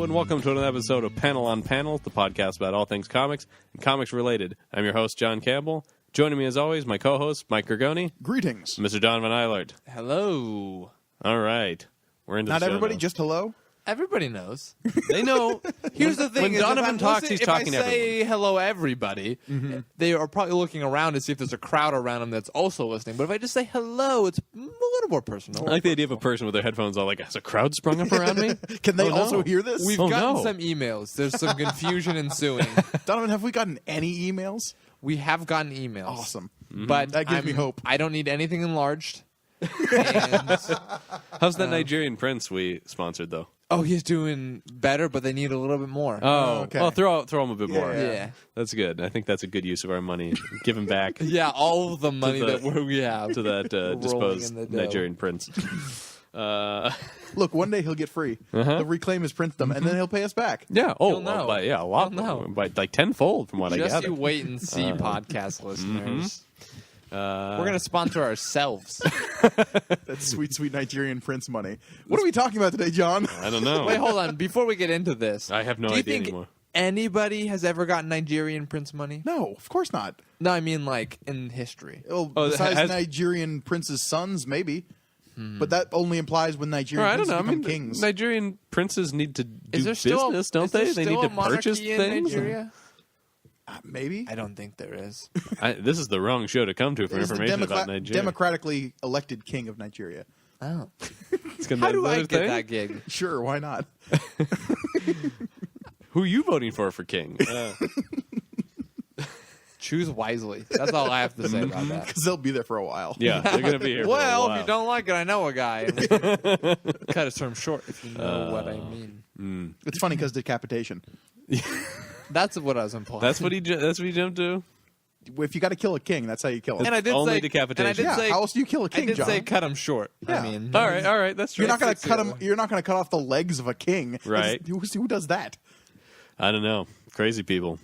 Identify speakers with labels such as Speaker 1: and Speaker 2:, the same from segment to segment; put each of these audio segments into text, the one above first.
Speaker 1: Hello and welcome to another episode of Panel on Panel, the podcast about all things comics and comics related. I'm your host, John Campbell. Joining me as always, my co-host, Mike Gergoni.
Speaker 2: Greetings.
Speaker 1: Mr. Donovan Eilert.
Speaker 3: Hello.
Speaker 1: All right. We're into
Speaker 2: Not
Speaker 1: the show
Speaker 2: everybody,
Speaker 1: now.
Speaker 2: just hello?
Speaker 3: Everybody knows.
Speaker 1: They know.
Speaker 3: Here's the thing.
Speaker 1: When Donovan talks, he's talking to
Speaker 3: If I say
Speaker 1: everyone.
Speaker 3: hello, everybody, they are probably looking around to see if there's a crowd around them that's also listening. But if I just say hello, it's a little more personal.
Speaker 1: I like the idea of a person with their headphones all like, has a crowd sprung up around me?
Speaker 2: Can they
Speaker 1: Oh, no.
Speaker 2: also hear this?
Speaker 3: We've
Speaker 1: Oh,
Speaker 3: gotten
Speaker 1: no.
Speaker 3: some emails. There's some confusion ensuing.
Speaker 2: Donovan, have we gotten any emails?
Speaker 3: We have gotten emails.
Speaker 2: Awesome.
Speaker 3: But
Speaker 2: That gives me hope.
Speaker 3: I don't need anything enlarged. And,
Speaker 1: How's that Nigerian prince we sponsored, though?
Speaker 3: he's doing better, but they need a little bit more.
Speaker 1: Oh,
Speaker 2: okay.
Speaker 1: Well, throw him a bit more.
Speaker 3: yeah.
Speaker 1: That's good. I think that's a good use of our money. Give him back
Speaker 3: Yeah, all of the money
Speaker 1: the-
Speaker 3: that we have.
Speaker 1: to that disposed
Speaker 3: in the dough.
Speaker 1: Nigerian prince.
Speaker 2: Look, one day he'll get free. He'll reclaim his princedom, and then he'll pay us back.
Speaker 1: Yeah. Oh,
Speaker 3: You'll know.
Speaker 1: a lot.
Speaker 3: You'll know.
Speaker 1: By like tenfold from what I
Speaker 3: Just
Speaker 1: gathered.
Speaker 3: you wait and see, podcast listeners. We're going to sponsor ourselves.
Speaker 2: That's sweet, sweet Nigerian prince money. What are we talking about today, John?
Speaker 1: I don't know.
Speaker 3: Wait, hold on. Before we get into this,
Speaker 1: I have no
Speaker 3: do you
Speaker 1: idea
Speaker 3: think
Speaker 1: anymore.
Speaker 3: anybody has ever gotten Nigerian prince money?
Speaker 2: No, of course not.
Speaker 3: No, I mean like in history.
Speaker 2: Well,
Speaker 1: Oh,
Speaker 2: besides
Speaker 1: has-
Speaker 2: Nigerian princes' sons, maybe. But that only implies when Nigerian
Speaker 1: I don't
Speaker 2: princes
Speaker 1: know. I
Speaker 2: become
Speaker 1: mean,
Speaker 2: kings.
Speaker 1: Nigerian princes need to do
Speaker 3: Is there still
Speaker 1: business, don't
Speaker 3: is there
Speaker 1: they? They
Speaker 3: still
Speaker 1: need
Speaker 3: a
Speaker 1: to purchase
Speaker 3: monarchy in
Speaker 1: things.
Speaker 3: Nigeria?
Speaker 2: Maybe.
Speaker 3: I don't think there is.
Speaker 1: This is the wrong show to come to for
Speaker 2: He's the
Speaker 1: information about Nigeria.
Speaker 2: democratically elected king of Nigeria.
Speaker 3: Oh,
Speaker 1: It's gonna-
Speaker 3: how do
Speaker 1: is that
Speaker 3: I
Speaker 1: a
Speaker 3: get
Speaker 1: thing?
Speaker 3: that gig?
Speaker 2: Sure, why not?
Speaker 1: Who are you voting for king?
Speaker 3: Choose wisely. That's all I have to say about that.
Speaker 2: Because they'll be there for a while.
Speaker 1: Yeah, they're going to be here for a
Speaker 3: Well,
Speaker 1: while.
Speaker 3: if you don't like it, I know a guy. Cut his term short, if you know what I mean.
Speaker 2: It's funny because decapitation.
Speaker 3: That's what I was implying.
Speaker 1: That's what he jumped to?
Speaker 2: If you got to kill a king, that's how you kill him.
Speaker 3: And I did
Speaker 1: Only
Speaker 3: say
Speaker 1: decapitation.
Speaker 3: And I did
Speaker 2: Yeah,
Speaker 3: say,
Speaker 2: how else do you kill a
Speaker 3: I
Speaker 2: king,
Speaker 3: did
Speaker 2: John?
Speaker 3: say cut him short.
Speaker 2: Yeah.
Speaker 3: I mean,
Speaker 1: All right, that's true.
Speaker 2: You're not going to
Speaker 3: Fix
Speaker 2: cut
Speaker 3: the
Speaker 2: him.
Speaker 3: other.
Speaker 2: You're not going to cut off the legs of a king,
Speaker 1: Right.
Speaker 2: Who does that?
Speaker 1: I don't know. Crazy people.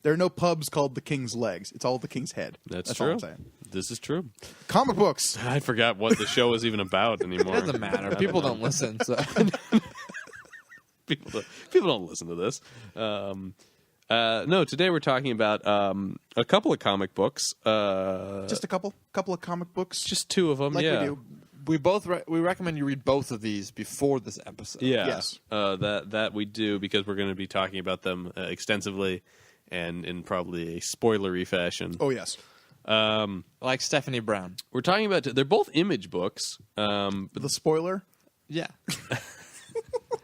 Speaker 2: There are no pubs called the king's legs. It's all the king's head.
Speaker 1: That's
Speaker 2: all
Speaker 1: true.
Speaker 2: I'm saying.
Speaker 1: This is true.
Speaker 2: Comic books.
Speaker 1: I forgot what the show was even about anymore.
Speaker 3: it doesn't matter. People don't listen. So
Speaker 1: People don't listen to this. No, today we're talking about a couple of comic books.
Speaker 2: Just a couple of comic books.
Speaker 1: Just two of them.
Speaker 2: like
Speaker 1: yeah.
Speaker 2: we do.
Speaker 3: we both we recommend you read both of these before this episode.
Speaker 1: Yeah.
Speaker 2: Yes.
Speaker 1: That we do because we're going to be talking about them extensively and in probably a spoilery fashion.
Speaker 2: Oh yes.
Speaker 3: Like Stephanie Brown.
Speaker 1: We're talking about they're both image books.
Speaker 2: The spoiler.
Speaker 3: Yeah.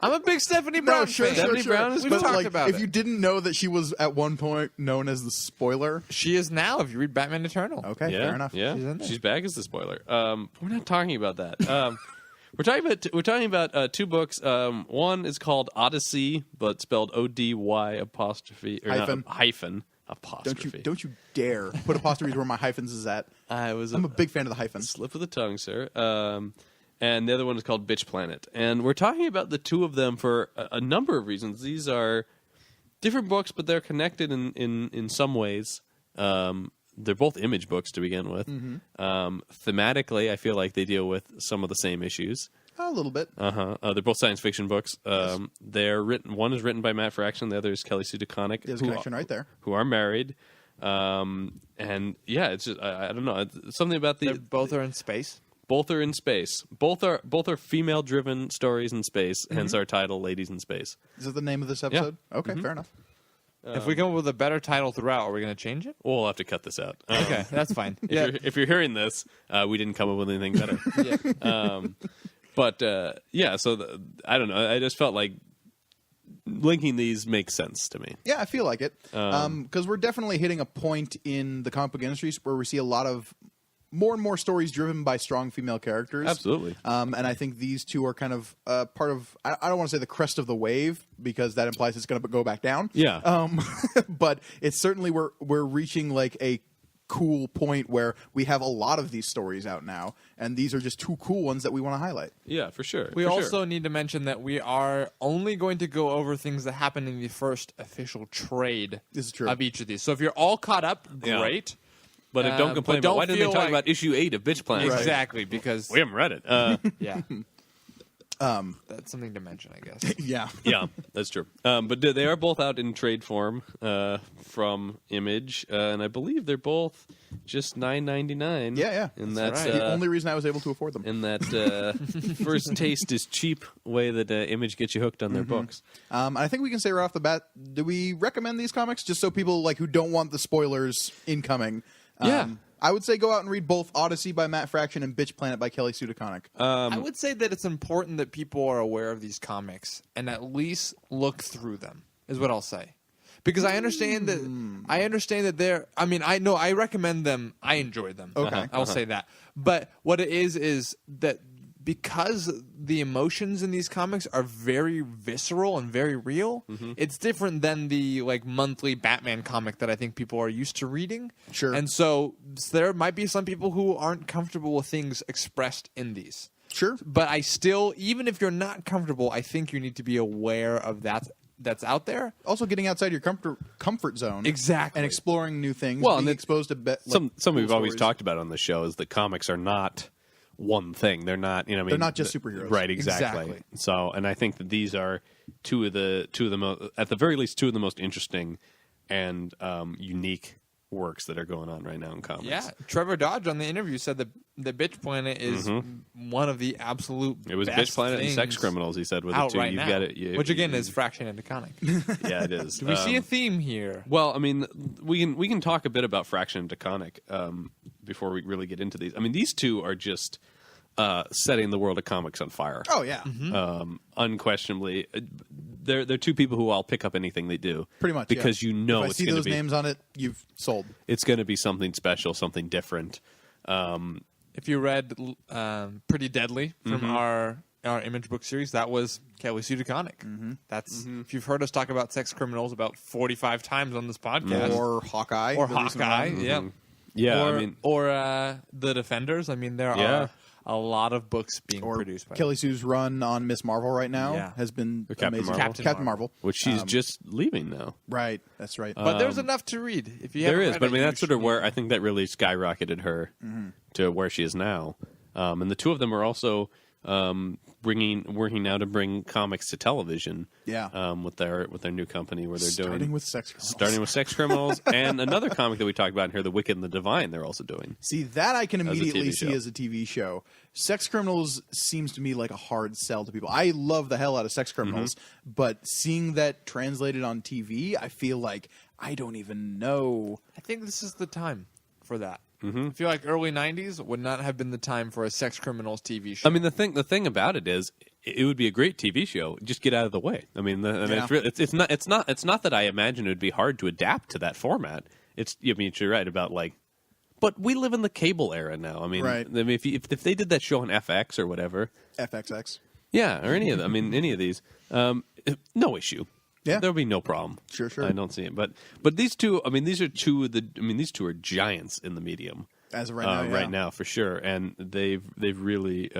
Speaker 3: I'm a big Stephanie Brown fan.
Speaker 1: Stephanie Brown is
Speaker 3: We've
Speaker 2: But
Speaker 3: talked
Speaker 2: like,
Speaker 3: about
Speaker 2: if
Speaker 3: it.
Speaker 2: you didn't know that she was at one point known as the spoiler.
Speaker 3: She is now. If you read Batman Eternal.
Speaker 2: Okay,
Speaker 1: Yeah,
Speaker 2: fair enough.
Speaker 1: Yeah,
Speaker 3: She's in there.
Speaker 1: she's back as the spoiler. We're not talking about that. We're talking about two books. One is called ODY-C, but spelled ODY apostrophe or
Speaker 2: Hyphen.
Speaker 1: Not, hyphen apostrophe.
Speaker 2: Don't you dare put apostrophes where my hyphens is at.
Speaker 1: I'm
Speaker 2: a big fan of the hyphens.
Speaker 1: slip of the tongue, sir. And the other one is called Bitch Planet. And we're talking about the two of them for a number of reasons. These are different books, but they're connected in some ways. They're both image books to begin with. Thematically, I feel like they deal with some of the same issues.
Speaker 2: A little bit.
Speaker 1: They're both science fiction books. They're written. One is written by Matt Fraction. The other is Kelly Sue DeConnick.
Speaker 2: There's a connection right there.
Speaker 1: Who are married. And yeah, it's just I don't know. It's something about
Speaker 3: They both are in space.
Speaker 1: Both are in space. Both are female-driven stories in space. Hence our title, "Ladies in Space."
Speaker 2: Is that the name of this episode? Okay, fair enough.
Speaker 3: If we come up with a better title throughout, are we going to change it?
Speaker 1: We'll have to cut this out.
Speaker 3: Okay, that's fine. Yeah.
Speaker 1: If you're hearing this, we didn't come up with anything better.
Speaker 3: Yeah.
Speaker 1: But yeah, so I don't know. I just felt like linking these makes sense to me.
Speaker 2: Yeah, I feel like it. Because we're definitely hitting a point in the comic book industry where we see a lot of more and more stories driven by strong female characters.
Speaker 1: Absolutely.
Speaker 2: And I think these two are kind of part of, I don't want to say the crest of the wave, because that implies it's going to go back down.
Speaker 1: Yeah.
Speaker 2: But it's certainly, we're reaching like a cool point where we have a lot of these stories out now, and these are just two cool ones that we want to highlight.
Speaker 1: Yeah, for sure.
Speaker 3: We
Speaker 1: for
Speaker 3: also
Speaker 1: sure.
Speaker 3: need to mention that we are only going to go over things that happen in the first official trade
Speaker 2: This is true.
Speaker 3: of each of these. So if you're all caught up,
Speaker 1: Yeah.
Speaker 3: great.
Speaker 1: But don't complain.
Speaker 3: but don't
Speaker 1: why didn't they
Speaker 3: feel
Speaker 1: talk
Speaker 3: like-
Speaker 1: about issue 8 of Bitch Planet?
Speaker 2: Right.
Speaker 3: Exactly, because
Speaker 1: We haven't read it.
Speaker 3: yeah. That's something to mention, I guess.
Speaker 2: Yeah.
Speaker 1: Yeah, that's true. But they are both out in trade form from Image, and I believe they're both just $9.99.
Speaker 2: Yeah.
Speaker 1: And
Speaker 3: That's
Speaker 1: that's
Speaker 3: right.
Speaker 2: The only reason I was able to afford them.
Speaker 1: in that first taste is cheap way that Image gets you hooked on their books.
Speaker 2: I think we can say right off the bat, do we recommend these comics just so people like who don't want the spoilers incoming?
Speaker 1: Yeah.
Speaker 2: I would say go out and read both Odyssey by Matt Fraction and Bitch Planet by Kelly Sue DeConnick.
Speaker 3: I would say that it's important that people are aware of these comics and at least look through them, is what I'll say. Because I understand that they're. I mean, I recommend them. I enjoy them.
Speaker 2: Okay.
Speaker 3: I'll say that. But what it is that because the emotions in these comics are very visceral and very real, it's different than the like monthly Batman comic that I think people are used to reading.
Speaker 2: Sure.
Speaker 3: And so there might be some people who aren't comfortable with things expressed in these.
Speaker 2: Sure.
Speaker 3: But I still, even if you're not comfortable, I think you need to be aware of that's out there.
Speaker 2: Also, getting outside your comfort zone,
Speaker 3: Exactly.
Speaker 2: and exploring new things.
Speaker 1: Well,
Speaker 2: being
Speaker 1: and
Speaker 2: exposed to
Speaker 1: Something
Speaker 2: cool
Speaker 1: we've always
Speaker 2: stories.
Speaker 1: talked about on the show is that comics are not one thing. They're not, you know, what I mean,
Speaker 2: They're not just superheroes.
Speaker 1: right? Exactly.
Speaker 3: Exactly.
Speaker 1: So, and I think that these are two of the most, at the very least, two of the most interesting and unique works that are going on right now in comics.
Speaker 3: Yeah, Trevor Dodge on the interview said that the Bitch Planet is one of the absolute
Speaker 1: It was
Speaker 3: best
Speaker 1: Bitch Planet and
Speaker 3: things
Speaker 1: Sex Criminals. He said with
Speaker 3: out
Speaker 1: it too.
Speaker 3: right
Speaker 1: You've
Speaker 3: now,
Speaker 1: got it,
Speaker 3: which again is Fraction and DeConnick.
Speaker 1: yeah, it is.
Speaker 3: Do we see a theme here?
Speaker 1: Well, I mean, we can talk a bit about Fraction and DeConnick before we really get into these. I mean, these two are just setting the world of comics on fire.
Speaker 2: Oh yeah,
Speaker 1: Unquestionably, they're two people who I'll pick up anything they do.
Speaker 2: pretty much.
Speaker 1: because
Speaker 2: yeah.
Speaker 1: you know
Speaker 2: if I
Speaker 1: it's
Speaker 2: see
Speaker 1: going to
Speaker 2: those
Speaker 1: be
Speaker 2: names on it, you've sold.
Speaker 1: it's going to be something special, something different.
Speaker 3: If you read Pretty Deadly from our Image book series, that was Kelly Sue DeConnick. That's if you've heard us talk about Sex Criminals about 45 times on this podcast,
Speaker 2: Or Hawkeye,
Speaker 3: or
Speaker 2: the recent
Speaker 3: Hawkeye,
Speaker 2: one.
Speaker 3: yeah.
Speaker 1: Yeah,
Speaker 3: or,
Speaker 1: I mean,
Speaker 3: The Defenders. I mean, there
Speaker 1: Yeah.
Speaker 3: are a lot of books being
Speaker 2: Or
Speaker 3: produced by
Speaker 2: Kelly Sue's run on Miss Marvel right now
Speaker 3: Yeah.
Speaker 2: has been
Speaker 1: Or Captain
Speaker 2: amazing.
Speaker 1: Marvel.
Speaker 3: Captain
Speaker 2: Marvel.
Speaker 1: which she's just leaving now.
Speaker 2: Right, that's right.
Speaker 3: But there's enough to read. If you
Speaker 1: There
Speaker 3: haven't
Speaker 1: is,
Speaker 3: read
Speaker 1: but I
Speaker 3: it,
Speaker 1: mean
Speaker 3: you
Speaker 1: that's sort of
Speaker 3: should.
Speaker 1: where I think that really skyrocketed her to where she is now. And the two of them are also working now to bring comics to television.
Speaker 2: Yeah.
Speaker 1: With their new company where they're doing
Speaker 2: with Sex Criminals.
Speaker 1: starting with Sex Criminals and another comic that we talked about in here, The Wicked and the Divine. They're also doing.
Speaker 2: See, that I can
Speaker 1: a
Speaker 2: immediately
Speaker 1: TV
Speaker 2: see
Speaker 1: show.
Speaker 2: as a TV show. Sex Criminals seems to me like a hard sell to people. I love the hell out of Sex Criminals, but seeing that translated on TV, I feel like I don't even know.
Speaker 3: I think this is the time for that. I feel like early 90s would not have been the time for a Sex Criminals TV show.
Speaker 1: I mean, the thing about it is, it would be a great TV show. Just get out of the way. I mean,
Speaker 2: Yeah.
Speaker 1: it's not that I imagine it would be hard to adapt to that format. I mean, you're right about like, but we live in the cable era now. I mean,
Speaker 2: Right.
Speaker 1: I mean, if they did that show on FX or whatever,
Speaker 2: FXX.
Speaker 1: yeah, or any of them, I mean, any of these, no issue.
Speaker 2: Yeah.
Speaker 1: There'll be no problem.
Speaker 2: Sure.
Speaker 1: I don't see it. But these two, I mean, these are two of the. I mean, these two are giants in the medium
Speaker 2: As of right now, yeah.
Speaker 1: right now for sure, and they've really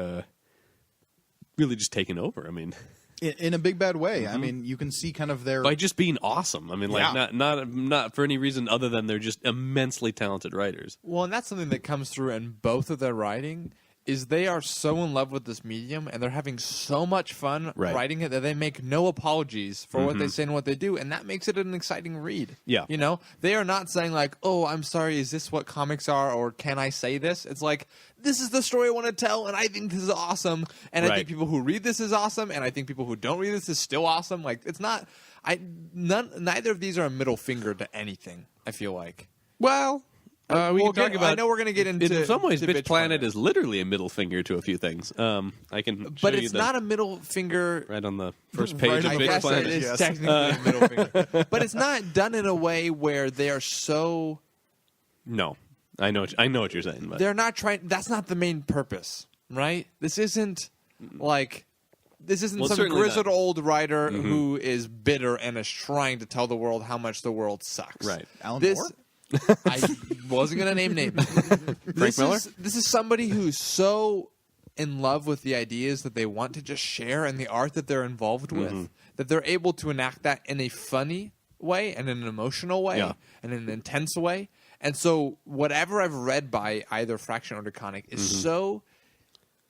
Speaker 1: really just taken over. I mean,
Speaker 2: In a big bad way. I mean, you can see kind of their
Speaker 1: by just being awesome. I mean, like
Speaker 2: Yeah.
Speaker 1: not for any reason other than they're just immensely talented writers.
Speaker 3: well, and that's something that comes through in both of their writing is they are so in love with this medium and they're having so much fun
Speaker 1: Right.
Speaker 3: writing it that they make no apologies for what they say and what they do, and that makes it an exciting read.
Speaker 1: Yeah.
Speaker 3: You know, they are not saying like, "Oh, I'm sorry, is this what comics are?" or "Can I say this?" It's like, "This is the story I want to tell, and I think this is awesome." And I
Speaker 1: Right.
Speaker 3: think people who read this is awesome, and I think people who don't read this is still awesome. Like, it's not. Neither of these are a middle finger to anything. I feel like.
Speaker 1: Well, we
Speaker 3: We'll
Speaker 1: can talk
Speaker 3: get-
Speaker 1: about.
Speaker 3: I know we're going to get into.
Speaker 1: in some ways,
Speaker 3: to
Speaker 1: Bitch Planet is literally a middle finger to a few things. I can, show
Speaker 3: but
Speaker 1: you
Speaker 3: it's
Speaker 1: the-
Speaker 3: not a middle finger.
Speaker 1: right on the first page
Speaker 2: Right
Speaker 1: of
Speaker 2: on
Speaker 3: I
Speaker 2: the
Speaker 1: Bitch
Speaker 3: guess
Speaker 1: Planet.
Speaker 3: it is
Speaker 2: yes.
Speaker 3: technically a middle finger, but it's not done in a way where they are so.
Speaker 1: No, I know what you're saying, but
Speaker 3: They're not trying. That's not the main purpose, right? This isn't like. This isn't
Speaker 1: Well,
Speaker 3: some
Speaker 1: certainly
Speaker 3: grizzled
Speaker 1: not.
Speaker 3: old writer who is bitter and is trying to tell the world how much the world sucks.
Speaker 1: Right.
Speaker 2: Alan
Speaker 3: This,
Speaker 2: Moore?
Speaker 3: I wasn't going to name names.
Speaker 1: Frank Miller?
Speaker 3: This is somebody who's so in love with the ideas that they want to just share and the art that they're involved with that they're able to enact that in a funny way and in an emotional way
Speaker 1: Yeah.
Speaker 3: and in an intense way. And so whatever I've read by either Fraction or DeConnick is so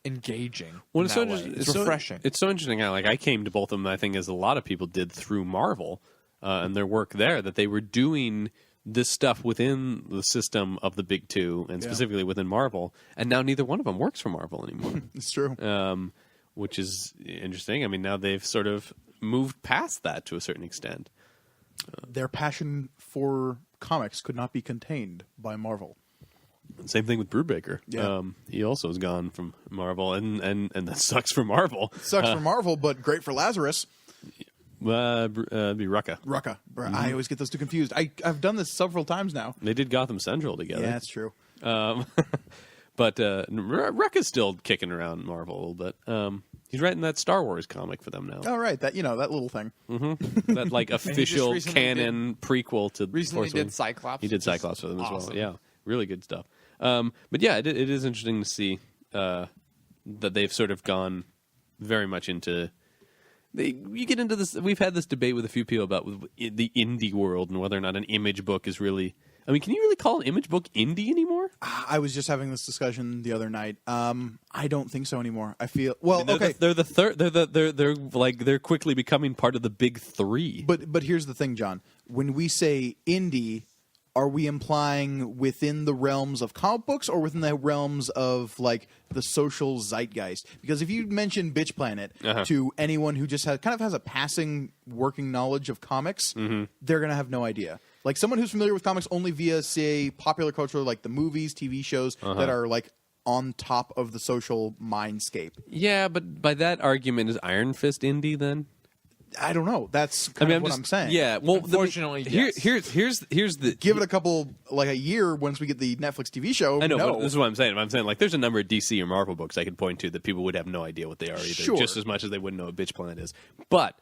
Speaker 3: engaging.
Speaker 1: Well,
Speaker 3: in
Speaker 1: it's so
Speaker 3: that way.
Speaker 1: interesting.
Speaker 3: It's refreshing.
Speaker 1: It's so interesting how, like, I came to both of them, I think, as a lot of people did through Marvel and their work there, that they were doing this stuff within the system of the big two, and specifically within Marvel, and now neither one of them works for Marvel anymore.
Speaker 2: It's true.
Speaker 1: Which is interesting. I mean, now they've sort of moved past that to a certain extent.
Speaker 2: Their passion for comics could not be contained by Marvel.
Speaker 1: Same thing with Brubaker.
Speaker 2: Yeah.
Speaker 1: He also is gone from Marvel, and that sucks for Marvel.
Speaker 2: Sucks for Marvel, but great for Lazarus.
Speaker 1: Be Rucka.
Speaker 2: Rucka. I always get those two confused. I've done this several times now.
Speaker 1: They did Gotham Central together.
Speaker 2: Yeah, that's true.
Speaker 1: But Rucka's still kicking around Marvel a little bit. He's writing that Star Wars comic for them now.
Speaker 2: Oh, right. That that little thing.
Speaker 1: That like official
Speaker 3: recently
Speaker 1: canon prequel to
Speaker 3: Recently
Speaker 1: Force
Speaker 3: did
Speaker 1: Awakens.
Speaker 3: Cyclops.
Speaker 1: He did
Speaker 3: which is
Speaker 1: Cyclops for them as well.
Speaker 3: awesome.
Speaker 1: Yeah, really good stuff. But yeah, it is interesting to see that they've sort of gone very much into. You get into this. We've had this debate with a few people about the indie world and whether or not an Image book is really. I mean, can you really call an Image book indie anymore?
Speaker 2: I was just having this discussion the other night. I don't think so anymore. I feel well. Okay,
Speaker 1: They're the third. They're quickly becoming part of the big three.
Speaker 2: but here's the thing, John. When we say indie, are we implying within the realms of comic books or within the realms of like the social zeitgeist? Because if you mention Bitch Planet to anyone who just has a passing working knowledge of comics, they're gonna have no idea. Like someone who's familiar with comics only via, say, popular culture, like the movies, TV shows that are like on top of the social mindscape.
Speaker 1: Yeah, but by that argument, is Iron Fist indie then?
Speaker 2: I don't know. That's kind of what I'm saying.
Speaker 1: Yeah, well,
Speaker 3: Unfortunately, yes.
Speaker 1: here's the
Speaker 2: Give it a couple, like a year once we get the Netflix TV show.
Speaker 1: I know,
Speaker 2: no.
Speaker 1: but this is what I'm saying. I'm saying like there's a number of DC or Marvel books I could point to that people would have no idea what they are either,
Speaker 2: Sure.
Speaker 1: just as much as they wouldn't know what Bitch Planet is. But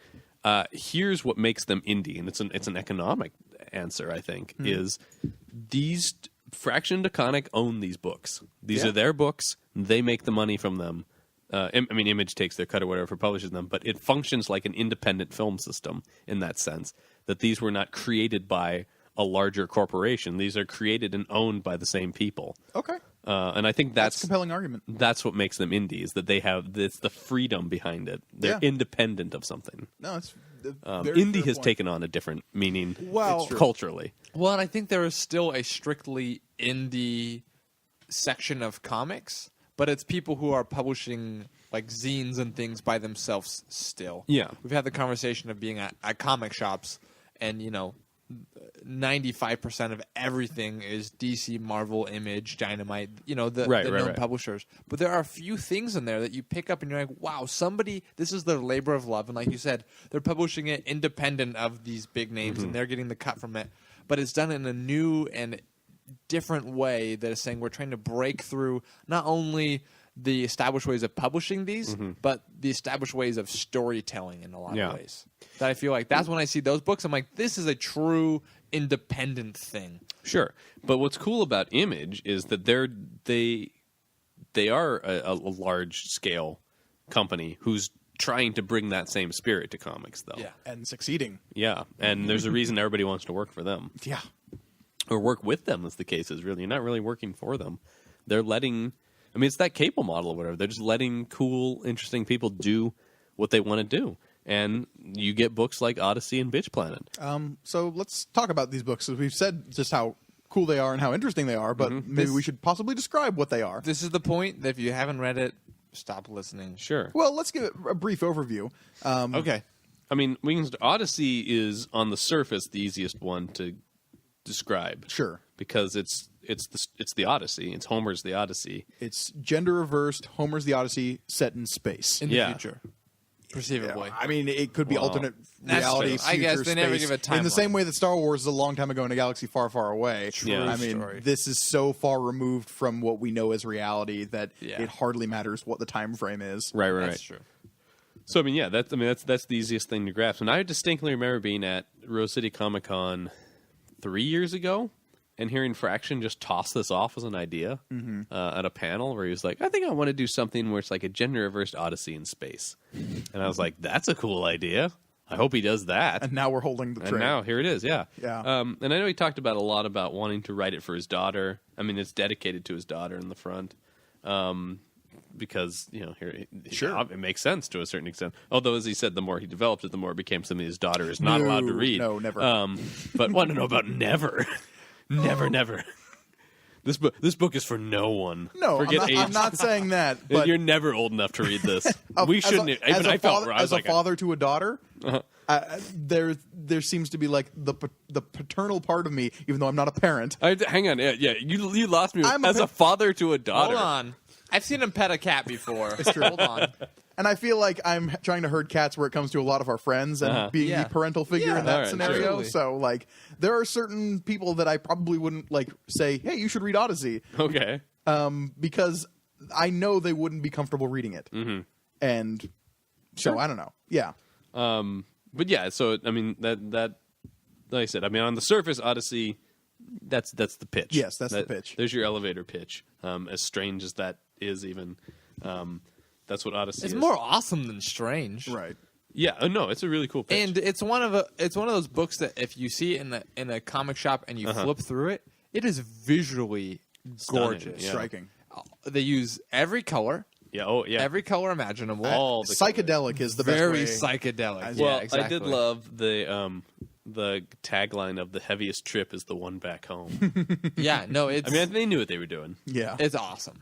Speaker 1: here's what makes them indie, and it's an economic answer. I think is these Fraction and Deconic own these books. These are their books. They make the money from them. I mean, Image takes their cut or whatever, publishes them, but it functions like an independent film system in that sense, that these were not created by a larger corporation. These are created and owned by the same people.
Speaker 2: Okay.
Speaker 1: And I think
Speaker 2: That's
Speaker 1: that's
Speaker 2: a compelling argument.
Speaker 1: That's what makes them indie, is that they have it's the freedom behind it. They're independent of something.
Speaker 2: No, it's a very
Speaker 1: Indie
Speaker 2: fair
Speaker 1: has
Speaker 2: point.
Speaker 1: taken on a different meaning
Speaker 3: Well,
Speaker 1: culturally.
Speaker 3: Well, and I think there is still a strictly indie section of comics, but it's people who are publishing like zines and things by themselves still.
Speaker 1: Yeah.
Speaker 3: We've had the conversation of being at comic shops, and 95% of everything is DC, Marvel, Image, Dynamite, the known publishers. But there are a few things in there that you pick up and you're like, wow, this is their labor of love. And like you said, they're publishing it independent of these big names and they're getting the cut from it. But it's done in a new and different way that is saying we're trying to break through not only the established ways of publishing these, but the established ways of storytelling in a lot of ways. That I feel like that's when I see those books, I'm like, this is a true independent thing.
Speaker 1: Sure. But what's cool about Image is that they are a large scale company who's trying to bring that same spirit to comics, though.
Speaker 3: Yeah.
Speaker 2: And succeeding.
Speaker 1: Yeah. And there's a reason everybody wants to work for them.
Speaker 2: Yeah.
Speaker 1: Or work with them, as the case is, really. You're not really working for them. They're letting... I mean, it's that cable model or whatever. They're just letting cool, interesting people do what they want to do. And you get books like Odyssey and Bitch Planet.
Speaker 2: So let's talk about these books. We've said just how cool they are and how interesting they are, but maybe we should possibly describe what they are.
Speaker 3: This is the point that if you haven't read it, stop listening.
Speaker 1: Sure.
Speaker 2: Well, let's give it a brief overview.
Speaker 3: Okay.
Speaker 1: I mean, Odyssey is, on the surface, the easiest one to describe.
Speaker 2: Sure.
Speaker 1: Because it's the Odyssey. It's Homer's The Odyssey.
Speaker 2: It's gender reversed Homer's The Odyssey set in space.
Speaker 3: In the future. Perceivably.
Speaker 2: I mean, it could be alternate
Speaker 3: That's
Speaker 2: reality.
Speaker 3: true. I guess
Speaker 2: future
Speaker 3: they never
Speaker 2: space.
Speaker 3: give a timeline.
Speaker 2: In the same way that Star Wars is a long time ago in a galaxy far, far away.
Speaker 1: Yeah.
Speaker 2: I mean,
Speaker 3: story.
Speaker 2: this is so far removed from what we know as reality that
Speaker 3: Yeah.
Speaker 2: it hardly matters what the time frame is.
Speaker 1: Right.
Speaker 3: That's true.
Speaker 1: So that's the easiest thing to grasp. And I distinctly remember being at Rose City Comic Con 3 years ago and hearing Fraction just toss this off as an idea at a panel where he was like, I think I want to do something where it's like a gender reversed Odyssey in space. And I was like, that's a cool idea. I hope he does that.
Speaker 2: And now we're holding the
Speaker 1: And
Speaker 2: train.
Speaker 1: now here it is, yeah.
Speaker 2: Yeah.
Speaker 1: And I know he talked about a lot about wanting to write it for his daughter. I mean, it's dedicated to his daughter in the front. because here
Speaker 2: Sure.
Speaker 1: it makes sense to a certain extent. Although, as he said, the more he developed it, the more it became something his daughter is not allowed to read.
Speaker 2: No, never.
Speaker 1: But want to know about never, never. This book is for no one.
Speaker 2: No,
Speaker 1: Forget
Speaker 2: I'm
Speaker 1: age.
Speaker 2: not saying that. But
Speaker 1: You're never old enough to read this. We shouldn't.
Speaker 2: As
Speaker 1: I felt.
Speaker 2: father,
Speaker 1: I was
Speaker 2: as
Speaker 1: like,
Speaker 2: a father to a daughter, there seems to be like the paternal part of me, even though I'm not a parent.
Speaker 1: hang on. Yeah. You lost me.
Speaker 2: I'm
Speaker 1: As a father to a daughter.
Speaker 3: Hold on. I've seen him pet a cat before.
Speaker 2: It's true.
Speaker 3: Hold on.
Speaker 2: And I feel like I'm trying to herd cats where it comes to a lot of our friends and being
Speaker 3: Yeah.
Speaker 2: the parental figure
Speaker 3: Yeah.
Speaker 2: in that
Speaker 1: All right,
Speaker 2: scenario.
Speaker 3: absolutely.
Speaker 2: So, like, there are certain people that I probably wouldn't like say, "Hey, you should read Odyssey,"
Speaker 1: Okay.
Speaker 2: because I know they wouldn't be comfortable reading it. Mm-hmm. And so I don't know. Yeah.
Speaker 1: But yeah. So I mean that. Like I said, I mean on the surface, Odyssey. That's the pitch.
Speaker 2: Yes, that's the pitch.
Speaker 1: There's your elevator pitch. As strange as that is, even. That's what Odyssey
Speaker 3: It's
Speaker 1: is.
Speaker 3: more awesome than strange.
Speaker 2: Right.
Speaker 1: Yeah. No, it's a really cool pitch.
Speaker 3: And it's one of those books that if you see it in a comic shop and you flip through it, it is visually
Speaker 1: Stunning,
Speaker 3: gorgeous.
Speaker 1: yeah.
Speaker 2: Striking.
Speaker 3: They use every color,
Speaker 1: yeah. Oh, yeah.
Speaker 3: every color imaginable.
Speaker 1: All the
Speaker 2: Psychedelic is the best
Speaker 3: very
Speaker 2: way.
Speaker 3: psychedelic.
Speaker 1: Well,
Speaker 3: yeah, exactly.
Speaker 1: I did love the tagline of the heaviest trip is the one back home.
Speaker 3: Yeah, no, it's
Speaker 1: I mean, they knew what they were doing.
Speaker 2: Yeah.
Speaker 3: it's awesome.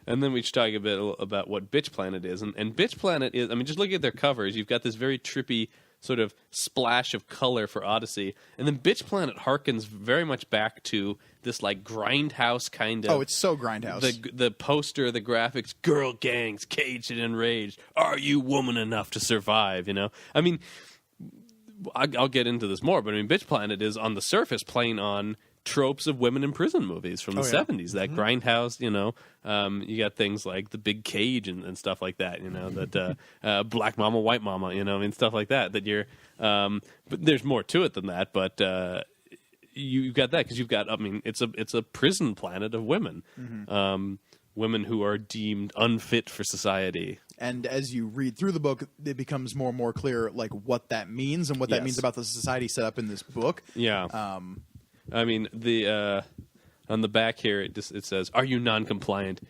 Speaker 1: And then we should talk a bit about what Bitch Planet is. And Bitch Planet is, I mean, just looking at their covers, you've got this very trippy sort of splash of color for Odyssey. And then Bitch Planet harkens very much back to this, like, grindhouse kind of...
Speaker 2: Oh, it's so grindhouse.
Speaker 1: The poster, the graphics, girl gangs, caged and enraged. Are you woman enough to survive, I mean, I'll get into this more, but I mean, Bitch Planet is, on the surface, playing on tropes of women in prison movies from the 70s. That grindhouse, you got things like the big cage and stuff like that, that black mama, white mama, I mean, stuff like that you're, but there's more to it than that, but you've got that because you've got, I mean, it's a prison planet of women, women who are deemed unfit for society.
Speaker 2: And as you read through the book, it becomes more and more clear, like, what that means and what that
Speaker 1: Yes.
Speaker 2: means about the society set up in this book.
Speaker 1: Yeah. I mean, the on the back here it says, "Are you non-compliant?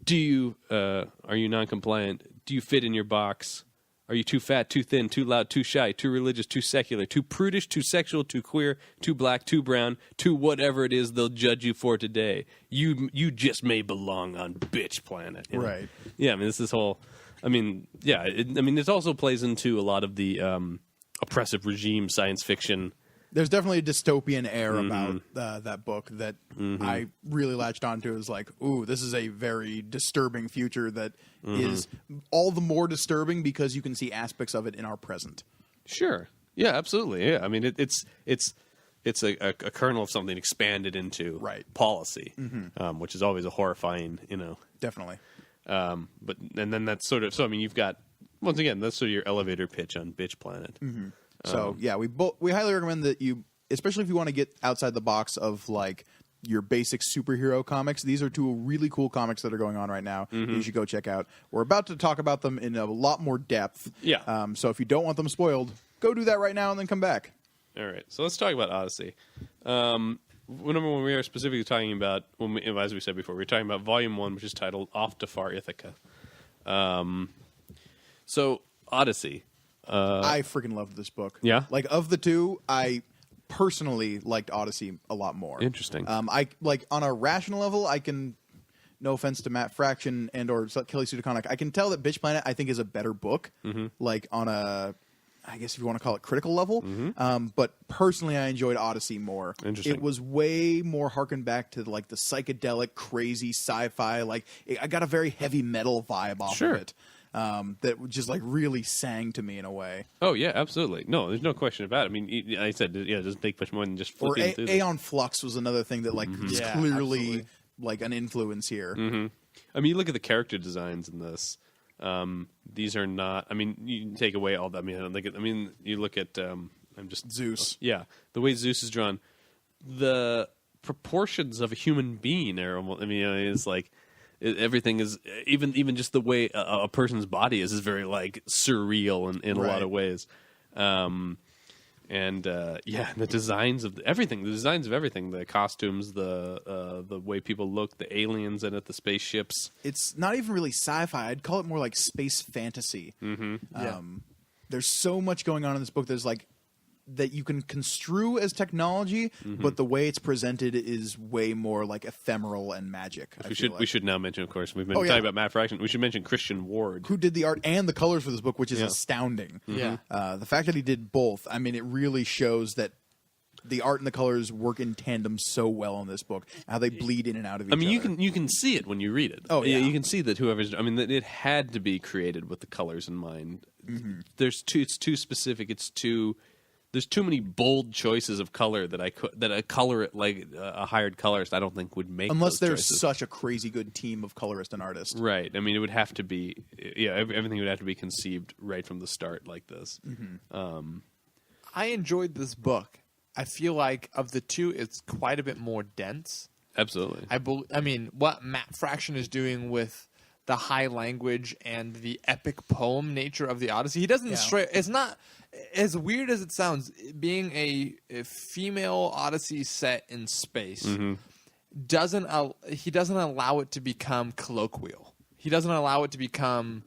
Speaker 1: Are you non-compliant? Do you fit in your box? Are you too fat, too thin, too loud, too shy, too religious, too secular, too prudish, too sexual, too queer, too black, too brown, too whatever it is they'll judge you for today? You just may belong on Bitch Planet."
Speaker 2: Right.
Speaker 1: Yeah. I mean, this whole. I mean, yeah. It also plays into a lot of the oppressive regime science fiction.
Speaker 2: There's definitely a dystopian air about that book that I really latched onto. It was like, ooh, this is a very disturbing future that is all the more disturbing because you can see aspects of it in our present.
Speaker 1: Sure. Yeah, absolutely. Yeah. I mean, it's a kernel of something expanded into policy, which is always a horrifying,
Speaker 2: Definitely.
Speaker 1: But then that's sort of so. I mean, you've got once again that's sort of your elevator pitch on Bitch Planet.
Speaker 2: So yeah, we highly recommend that you, especially if you want to get outside the box of like your basic superhero comics. These are two really cool comics that are going on right now. That you should go check out. We're about to talk about them in a lot more depth.
Speaker 1: Yeah.
Speaker 2: So if you don't want them spoiled, go do that right now and then come back.
Speaker 1: All right. So let's talk about Odyssey. Number one, we are specifically talking about, as we said before, we're talking about Volume 1, which is titled Off to Far Ithaca. So Odyssey.
Speaker 2: I freaking loved this book.
Speaker 1: Yeah?
Speaker 2: Like, of the two, I personally liked Odyssey a lot more.
Speaker 1: Interesting.
Speaker 2: I like, on a rational level, I can, no offense to Matt Fraction and or Kelly Sue DeConnick, I can tell that Bitch Planet I think is a better book. Like, on a, I guess if you want to call it critical level. But personally, I enjoyed Odyssey more.
Speaker 1: Interesting.
Speaker 2: It was way more harkened back to like the psychedelic, crazy sci-fi. Like, I got a very heavy metal vibe off of it. That just like really sang to me in a way.
Speaker 1: Oh yeah, absolutely. No, there's no question about it. I mean, I said, yeah, it doesn't take much more than just
Speaker 2: Or
Speaker 1: flipping through.
Speaker 2: Aeon Flux was another thing that like is
Speaker 3: Yeah,
Speaker 2: clearly
Speaker 3: absolutely.
Speaker 2: like an influence here.
Speaker 1: I mean, you look at the character designs in this. These are not. I mean, you can take away all that. I mean, I don't think. I mean, you look at. I'm just
Speaker 2: Zeus.
Speaker 1: Yeah, the way Zeus is drawn, the proportions of a human being are almost. I mean, it's like everything is even just the way a person's body is very like surreal in a lot of ways. And the designs of everything, the costumes, the way people look, the aliens in it, the spaceships.
Speaker 2: It's not even really sci-fi. I'd call it more like space fantasy. There's so much going on in this book. There's like that you can construe as technology, but the way it's presented is way more like ephemeral and magic.
Speaker 1: We should now mention, of course, we've been talking about Matt Fraction. We should mention Christian Ward,
Speaker 2: who did the art and the colors for this book, which is astounding.
Speaker 3: Yeah.
Speaker 2: The fact that he did both, I mean, it really shows that the art and the colors work in tandem so well in this book. How they bleed in and out of each other.
Speaker 1: I mean, you can see it when you read it.
Speaker 2: Oh yeah,
Speaker 1: you can see that whoever's. I mean, it had to be created with the colors in mind. It's too specific. There's too many bold choices of color that a color like a hired colorist I don't think would make.
Speaker 2: Unless
Speaker 1: those
Speaker 2: there's
Speaker 1: choices.
Speaker 2: such a crazy good team of colorist and artist.
Speaker 1: Right. I mean, it would have to be. Yeah, everything would have to be conceived right from the start like this.
Speaker 3: I enjoyed this book. I feel like of the two, it's quite a bit more dense.
Speaker 1: Absolutely.
Speaker 3: I mean, what Matt Fraction is doing with the high language and the epic poem nature of the Odyssey, he doesn't it's not as weird as it sounds. Being a female Odyssey set in space doesn't allow it to become colloquial. He doesn't allow it to become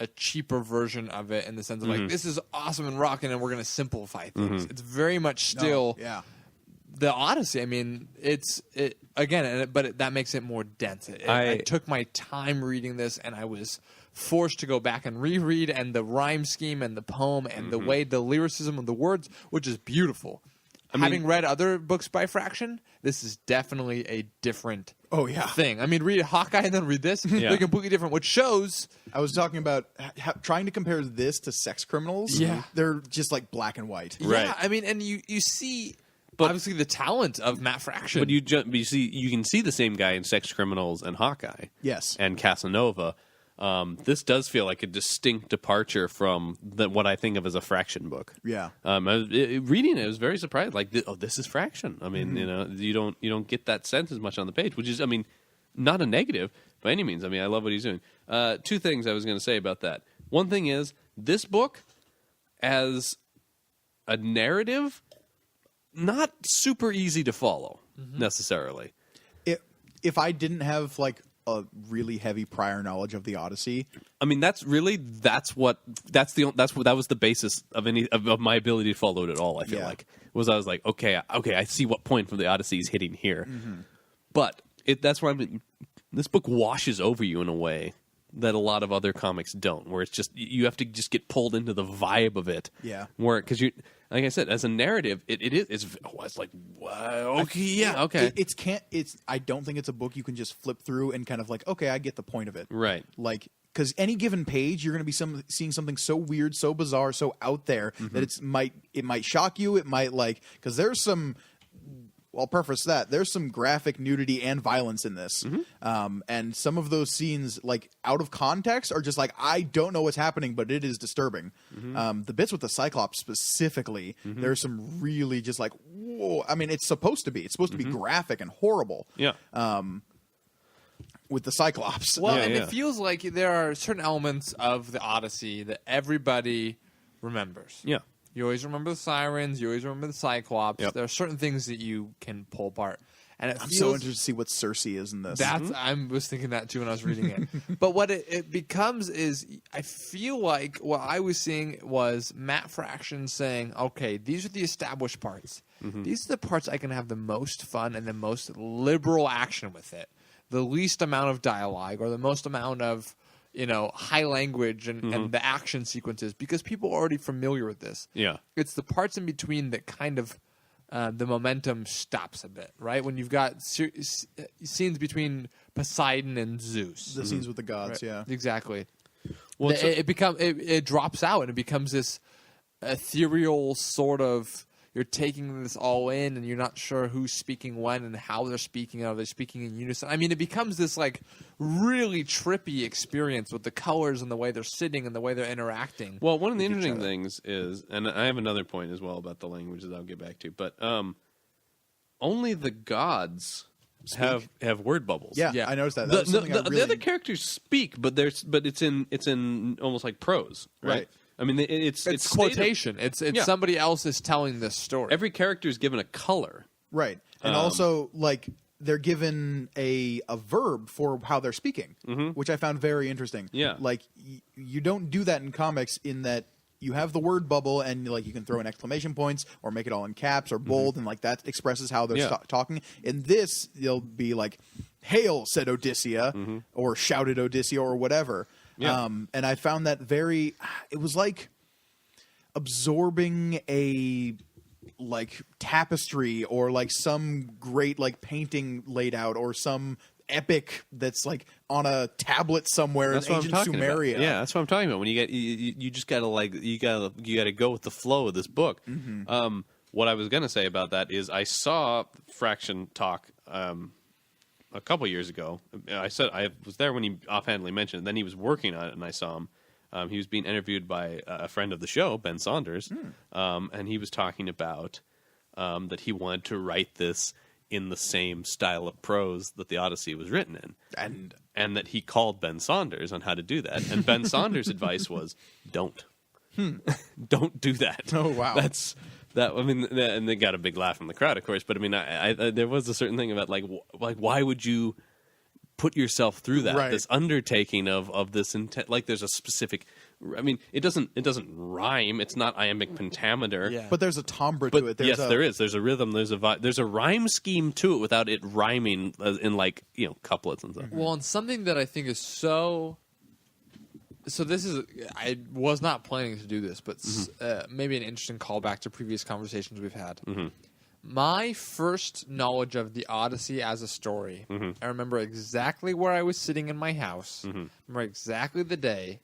Speaker 3: a cheaper version of it in the sense of like, this is awesome and rocking and we're going to simplify things. It's very much still the Odyssey. I mean, that makes it more dense. I took my time reading this, and I was forced to go back and reread, and the rhyme scheme and the poem and the way the lyricism of the words, which is beautiful. Having read other books by Fraction, this is definitely a different thing. I mean, read Hawkeye and then read this. They're completely different, which shows...
Speaker 2: I was talking about trying to compare this to Sex Criminals.
Speaker 3: Yeah.
Speaker 2: They're just like black and white.
Speaker 3: Right. Yeah, I mean, and you see... But, obviously, the talent of Matt Fraction.
Speaker 1: But you can see the same guy in Sex Criminals and Hawkeye.
Speaker 2: Yes.
Speaker 1: And Casanova. This does feel like a distinct departure from what I think of as a Fraction book.
Speaker 2: Yeah.
Speaker 1: Reading it, I was very surprised. Like, this is Fraction. I mean, you don't get that sense as much on the page, which is, I mean, not a negative by any means. I mean, I love what he's doing. Two things I was going to say about that. One thing is, this book, as a narrative, not super easy to follow necessarily.
Speaker 2: If I didn't have like a really heavy prior knowledge of the Odyssey,
Speaker 1: I mean, that was the basis of my ability to follow it at all. I feel like I was like, okay, I see what point from the Odyssey is hitting here, but that's where this book washes over you in a way that a lot of other comics don't, where it's just you have to just get pulled into the vibe of it.
Speaker 2: Yeah,
Speaker 1: where because you. Like I said, as a narrative, it's like, wow, okay, okay.
Speaker 2: I don't think it's a book you can just flip through and kind of like, okay, I get the point of it.
Speaker 1: Right.
Speaker 2: Like, because any given page, you're going to be seeing something so weird, so bizarre, so out there that it might shock you. It might because there's some. I'll preface that there's some graphic nudity and violence in this, and some of those scenes, like out of context, are just like I don't know what's happening, but it is disturbing. The bits with the Cyclops specifically, there's some really just like whoa. I mean, it's supposed to be graphic and horrible.
Speaker 1: Yeah.
Speaker 2: With the Cyclops,
Speaker 3: well, and it feels like there are certain elements of the Odyssey that everybody remembers.
Speaker 1: Yeah.
Speaker 3: You always remember the sirens. You always remember the Cyclops.
Speaker 1: Yep.
Speaker 3: There are certain things that you can pull apart. And
Speaker 2: I'm so interested to see what Cersei is in this.
Speaker 3: I was thinking that too when I was reading it. But what it becomes is, I feel like what I was seeing was Matt Fraction saying, okay, these are the established parts. These are the parts I can have the most fun and the most liberal action with it. The least amount of dialogue or the most amount of high language and the action sequences, because people are already familiar with this.
Speaker 1: Yeah.
Speaker 3: It's the parts in between that kind of the momentum stops a bit, right? When you've got scenes between Poseidon and Zeus.
Speaker 2: The scenes with the gods,
Speaker 3: right?
Speaker 2: yeah.
Speaker 3: Exactly.
Speaker 1: Well,
Speaker 3: it drops out and it becomes this ethereal sort of, you're taking this all in and you're not sure who's speaking when and how they're speaking. Are they speaking in unison? I mean, it becomes this like really trippy experience with the colors and the way they're sitting and the way they're interacting.
Speaker 1: Well, one of the interesting things is, and I have another point as well about the language that I'll get back to, but only the gods have word bubbles.
Speaker 2: Yeah, I noticed that.
Speaker 1: The other characters speak, but it's in almost like prose, right? I mean, it's stated-
Speaker 3: quotation. It's
Speaker 1: Yeah.
Speaker 3: somebody else is telling this story.
Speaker 1: Every character is given a color.
Speaker 2: Right. And also, like, they're given a verb for how they're speaking, which I found very interesting.
Speaker 1: Yeah.
Speaker 2: Like, you don't do that in comics in that you have the word bubble and, like, you can throw in exclamation points or make it all in caps or bold, and, like, that expresses how they're talking. In this, they'll be like, "Hail," said Odysseia, or shouted Odysseia, or whatever.
Speaker 1: Yeah.
Speaker 2: And I found that very... It was like absorbing a... like tapestry or like some great like painting laid out or some epic that's like on a tablet somewhere
Speaker 1: That's
Speaker 2: in
Speaker 1: what I'm
Speaker 2: ancient
Speaker 1: talking
Speaker 2: Sumeria.
Speaker 1: about. Yeah, that's what I'm talking about. When you get you just gotta like you gotta go with the flow of this book. What I was gonna say about that is I saw Fraction talk a couple years ago. I said I was there when he offhandedly mentioned it. Then he was working on it, and I saw him. He was being interviewed by a friend of the show, Ben Saunders, and he was talking about that he wanted to write this in the same style of prose that the Odyssey was written in, and that he called Ben Saunders on how to do that. And Ben Saunders' advice was, don't do that.
Speaker 2: Oh, wow.
Speaker 1: That's that. I mean, and they got a big laugh from the crowd, of course. But I mean, I there was a certain thing about like why would you put yourself through that,
Speaker 2: Right.
Speaker 1: this undertaking of this intent? Like there's a specific, I mean, it doesn't rhyme. It's not iambic pentameter.
Speaker 3: Yeah.
Speaker 2: But there's a timbre
Speaker 1: But
Speaker 2: to it. There's
Speaker 1: yes, there is. There's a rhythm. There's a rhyme scheme to it without it rhyming in like couplets and stuff.
Speaker 3: Well, and something that I think is so this is, I was not planning to do this, but maybe an interesting callback to previous conversations we've had. My first knowledge of the Odyssey as a story, I remember exactly where I was sitting in my house. I remember exactly the day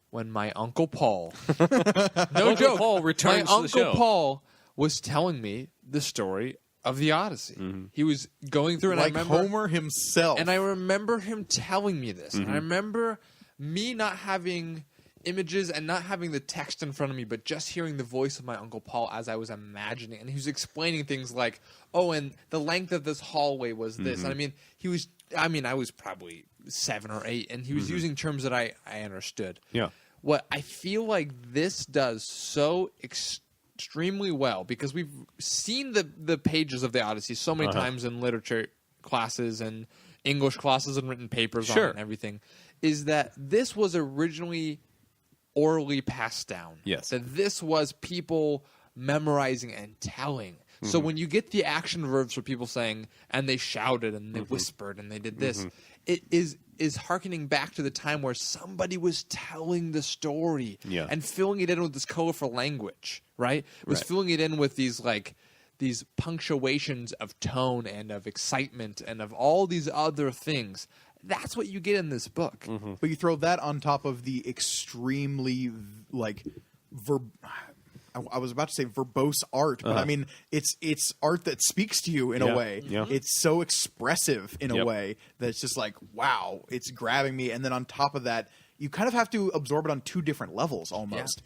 Speaker 3: when my Uncle Paul, no
Speaker 1: Uncle
Speaker 3: joke,
Speaker 1: Paul returns
Speaker 3: my
Speaker 1: to the show.
Speaker 3: Uncle Paul was telling me the story of the Odyssey. He was going through, and
Speaker 2: like
Speaker 3: I remember
Speaker 2: Homer himself.
Speaker 3: and I remember him telling me this. And I remember me not having images and not having the text in front of me, but just hearing the voice of my Uncle Paul as I was imagining. And he was explaining things like, oh, and the length of this hallway was this. And I was probably 7 or 8, and he was using terms that I understood.
Speaker 1: Yeah.
Speaker 3: What I feel like this does so extremely well, because we've seen the pages of the Odyssey so many times in literature classes and English classes and written papers on it and everything, is that this was originally orally passed down.
Speaker 1: Yes.
Speaker 3: That this was people memorizing and telling. So when you get the action verbs for people saying, and they shouted and they whispered and they did this, it is hearkening back to the time where somebody was telling the story and filling it in with this colorful language, right? It was filling it in with these punctuations of tone and of excitement and of all these other things. That's what you get in this book.
Speaker 2: But you throw that on top of the extremely I was about to say verbose art, but I mean it's art that speaks to you in a way.
Speaker 1: Yeah.
Speaker 2: It's so expressive in a way that it's just like, wow, it's grabbing me. And then on top of that, you kind of have to absorb it on 2 different levels almost.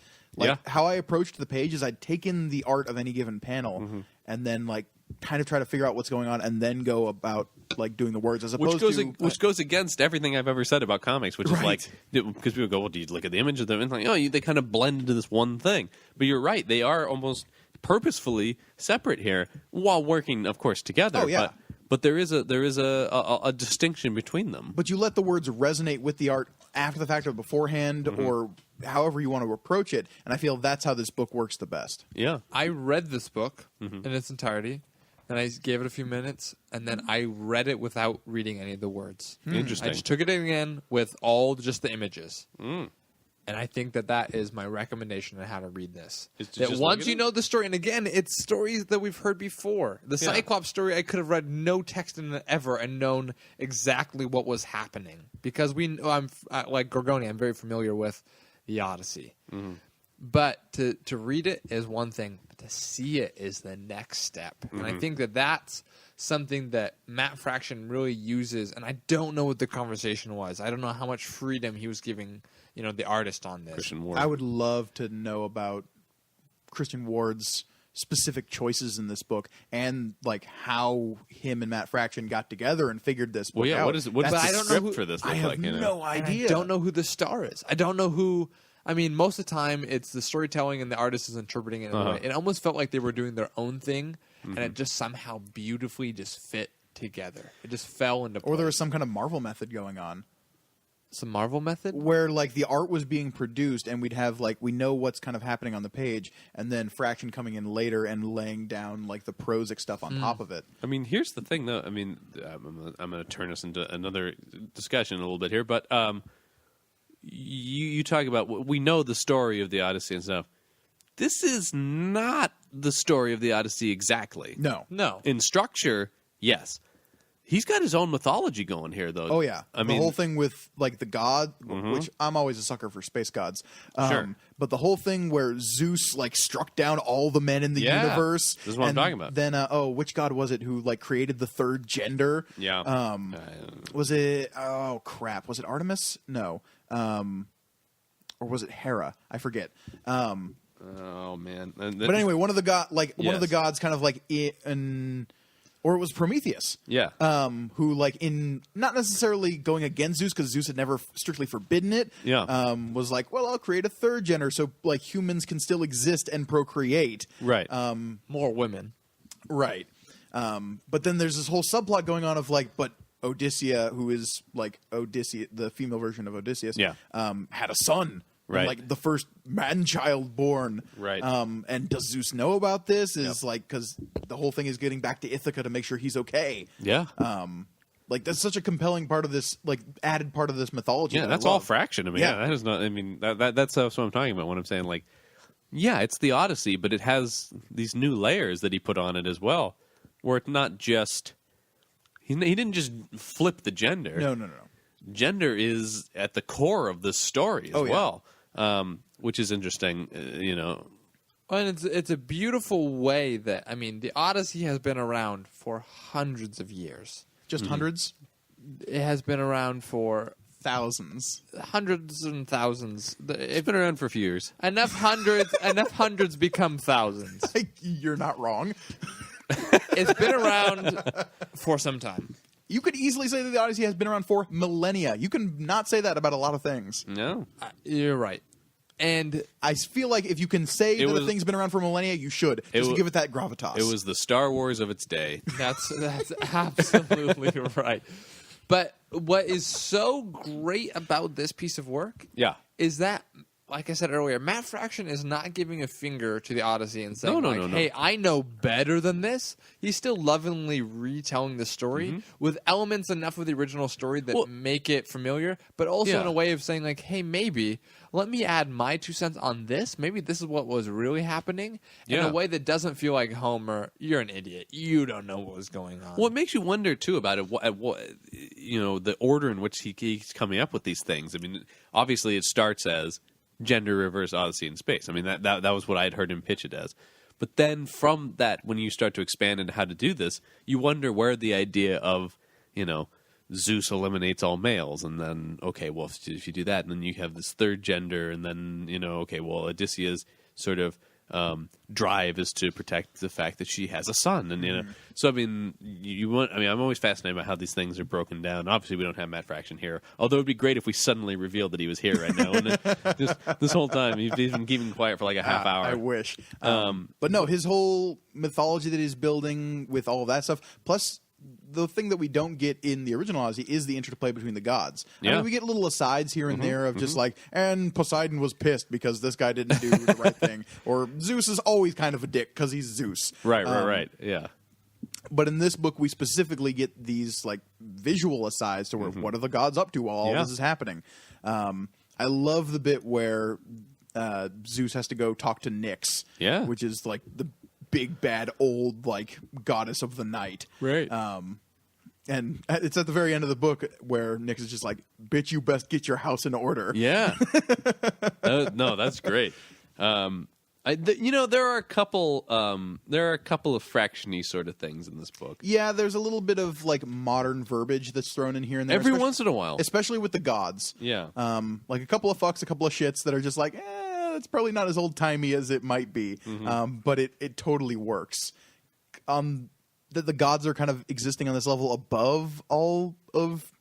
Speaker 2: How I approached the page is I'd take in the art of any given panel and then like kind of try to figure out what's going on and then go about like doing the words as opposed
Speaker 1: which goes against everything I've ever said about comics, which is like, because people go, well, do you look at the image of them and like, they kind of blend into this one thing. But you're right, they are almost purposefully separate here while working, of course, together.
Speaker 2: Oh, yeah.
Speaker 1: But there is a distinction between them.
Speaker 2: But you let the words resonate with the art after the fact or beforehand or however you want to approach it. And I feel that's how this book works the best.
Speaker 1: Yeah.
Speaker 3: I read this book in its entirety, and I gave it a few minutes, and then I read it without reading any of the words.
Speaker 1: Interesting.
Speaker 3: I just took it in again with just the images. And I think that is my recommendation on how to read this.
Speaker 1: Is to
Speaker 3: That
Speaker 1: just
Speaker 3: once
Speaker 1: look at
Speaker 3: you
Speaker 1: it?
Speaker 3: know the story, and again, it's stories that we've heard before. The Cyclops story, I could have read no text in it ever and known exactly what was happening. Because I'm like Gorgoni, I'm very familiar with the Odyssey. But to read it is one thing, but to see it is the next step. And I think that's something that Matt Fraction really uses. And I don't know what the conversation was. I don't know how much freedom he was giving, the artist on this.
Speaker 1: Christian Ward.
Speaker 2: I would love to know about Christian Ward's specific choices in this book and like how him and Matt Fraction got together and figured this book
Speaker 1: Well, yeah.
Speaker 2: out.
Speaker 1: What's
Speaker 2: That's
Speaker 1: the
Speaker 3: I don't know
Speaker 1: script
Speaker 3: who-
Speaker 1: for this?
Speaker 2: I
Speaker 1: Look
Speaker 2: have
Speaker 1: like,
Speaker 2: no idea.
Speaker 3: And I don't know who the star is. I don't know who. I mean, most of the time it's the storytelling and the artist is interpreting it in a way. It almost felt like they were doing their own thing, and it just somehow beautifully just fit together. It just fell into place.
Speaker 2: Or there was some kind of Marvel method going on.
Speaker 3: Some Marvel method?
Speaker 2: Where, like, the art was being produced, and we'd have, like, we know what's kind of happening on the page, and then Fraction coming in later and laying down, like, the prosic stuff on top of it.
Speaker 1: I mean, here's the thing, though. I mean, I'm going to turn us into another discussion a little bit here, but you talk about, we know the story of the Odyssey and stuff. This is not the story of the Odyssey exactly.
Speaker 2: No.
Speaker 1: In structure, yes. He's got his own mythology going here, though.
Speaker 2: Oh, yeah.
Speaker 1: I mean,
Speaker 2: the whole thing with, like, the god, which I'm always a sucker for space gods.
Speaker 1: Sure.
Speaker 2: But the whole thing where Zeus, like, struck down all the men in the universe.
Speaker 1: This is what I'm talking about.
Speaker 2: Then, which god was it who, like, created the third gender?
Speaker 1: Yeah.
Speaker 2: Was it, oh, crap. Was it Artemis? No. Or was it Hera? I forget.
Speaker 1: Oh, man.
Speaker 2: But anyway, one of the gods kind of, like, or it was Prometheus.
Speaker 1: Yeah.
Speaker 2: Who, like, in not necessarily going against Zeus because Zeus had never strictly forbidden it.
Speaker 1: Yeah.
Speaker 2: Was like, well, I'll create a third gender so, like, humans can still exist and procreate.
Speaker 1: Right.
Speaker 3: More women.
Speaker 2: Right. But then there's this whole subplot going on of, like, but Odysseia, who is, like, Odysseus, the female version of Odysseus, had a son.
Speaker 1: Right.
Speaker 2: Like the first man-child born.
Speaker 1: Right.
Speaker 2: And does Zeus know about this? Is like, because the whole thing is getting back to Ithaca to make sure he's okay.
Speaker 1: Yeah.
Speaker 2: Like, that's such a compelling part of this, like, added part of this mythology.
Speaker 1: Yeah, that's all Fraction. I mean,
Speaker 2: Yeah.
Speaker 1: that is not, I mean, that's what I'm talking about when I'm saying, like, yeah, it's the Odyssey, but it has these new layers that he put on it as well, where it's not just, he didn't just flip the gender.
Speaker 2: No.
Speaker 1: Gender is at the core of this story as well. Which is interesting, you know.
Speaker 3: And it's a beautiful way that, I mean, the Odyssey has been around for hundreds of years.
Speaker 2: Just hundreds?
Speaker 3: It has been around for
Speaker 2: Thousands.
Speaker 3: hundreds and thousands.
Speaker 1: It's been around for a few years.
Speaker 3: Enough hundreds become thousands.
Speaker 2: You're not wrong.
Speaker 3: It's been around for some time.
Speaker 2: You could easily say that the Odyssey has been around for millennia. You can not say that about a lot of things.
Speaker 1: No.
Speaker 3: You're right. And
Speaker 2: I feel like if you can say that a thing's been around for millennia, you should. Just give it that gravitas.
Speaker 1: It was the Star Wars of its day.
Speaker 3: That's absolutely right. But what is so great about this piece of work is that, like I said earlier, Matt Fraction is not giving a finger to the Odyssey and saying,
Speaker 1: No.
Speaker 3: hey, I know better than this. He's still lovingly retelling the story with elements enough of the original story that make it familiar, but also in a way of saying, like, hey, maybe let me add my 2 cents on this. Maybe this is what was really happening in a way that doesn't feel like, Homer, you're an idiot. You don't know what was going on.
Speaker 1: Well, it makes you wonder, too, about it. What you know, the order in which he's coming up with these things. I mean, obviously it starts as Gender Reverse Odyssey in Space. I mean, that was what I'd heard him pitch it as. But then from that, when you start to expand into how to do this, you wonder where the idea of, you know, Zeus eliminates all males, and then, okay, well, if you do that, and then you have this third gender, and then, you know, okay, well, Odyssea's sort of drive is to protect the fact that she has a son, and, you know, so, I mean, I'm always fascinated by how these things are broken down. Obviously, we don't have Matt Fraction here, although it'd be great if we suddenly revealed that he was here right now, and this whole time, he's been keeping quiet for like a half hour.
Speaker 2: I wish. But no, his whole mythology that he's building with all of that stuff, plus the thing that we don't get in the original Odyssey is the interplay between the gods. I mean, we get little asides here and there of just like, and Poseidon was pissed because this guy didn't do the right thing. Or Zeus is always kind of a dick because he's Zeus.
Speaker 1: Right. Yeah.
Speaker 2: But in this book, we specifically get these like visual asides to where what are the gods up to while all this is happening. I love the bit where Zeus has to go talk to Nyx, which is like the big bad old like goddess of the night,
Speaker 1: right?
Speaker 2: And it's at the very end of the book where Nyx is just like, "Bitch, you best get your house in order."
Speaker 1: Yeah, no, that's great. You know, there are a couple of Fraction-y sort of things in this book.
Speaker 2: Yeah, there's a little bit of like modern verbiage that's thrown in here and there
Speaker 1: every once in a while,
Speaker 2: especially with the gods.
Speaker 1: Yeah,
Speaker 2: like a couple of fucks, a couple of shits that are just like, it's probably not as old-timey as it might be, but it totally works. That the gods are kind of existing on this level above all of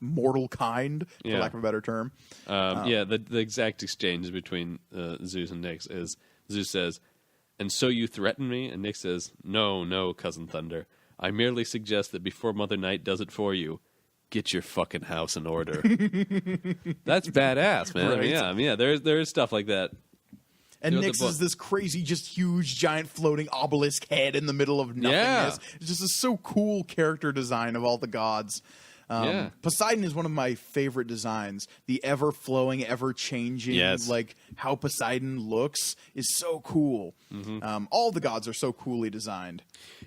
Speaker 2: mortal kind, for
Speaker 1: Yeah.
Speaker 2: lack of a better term.
Speaker 1: The exact exchange between Zeus and Nyx is Zeus says, "And so you threaten me?" And Nyx says, No, Cousin Thunder. I merely suggest that before Mother Night does it for you, get your fucking house in order." That's badass, man.
Speaker 2: Right.
Speaker 1: Yeah. There is stuff like that.
Speaker 2: And
Speaker 1: You know,
Speaker 2: Nyx
Speaker 1: the
Speaker 2: is this crazy, just huge, giant floating obelisk head in the middle of nothingness. It's just a so cool character design of all the gods. Poseidon is one of my favorite designs. The ever-flowing, ever-changing,
Speaker 1: Yes.
Speaker 2: like how Poseidon looks is so cool. All the gods are so coolly designed.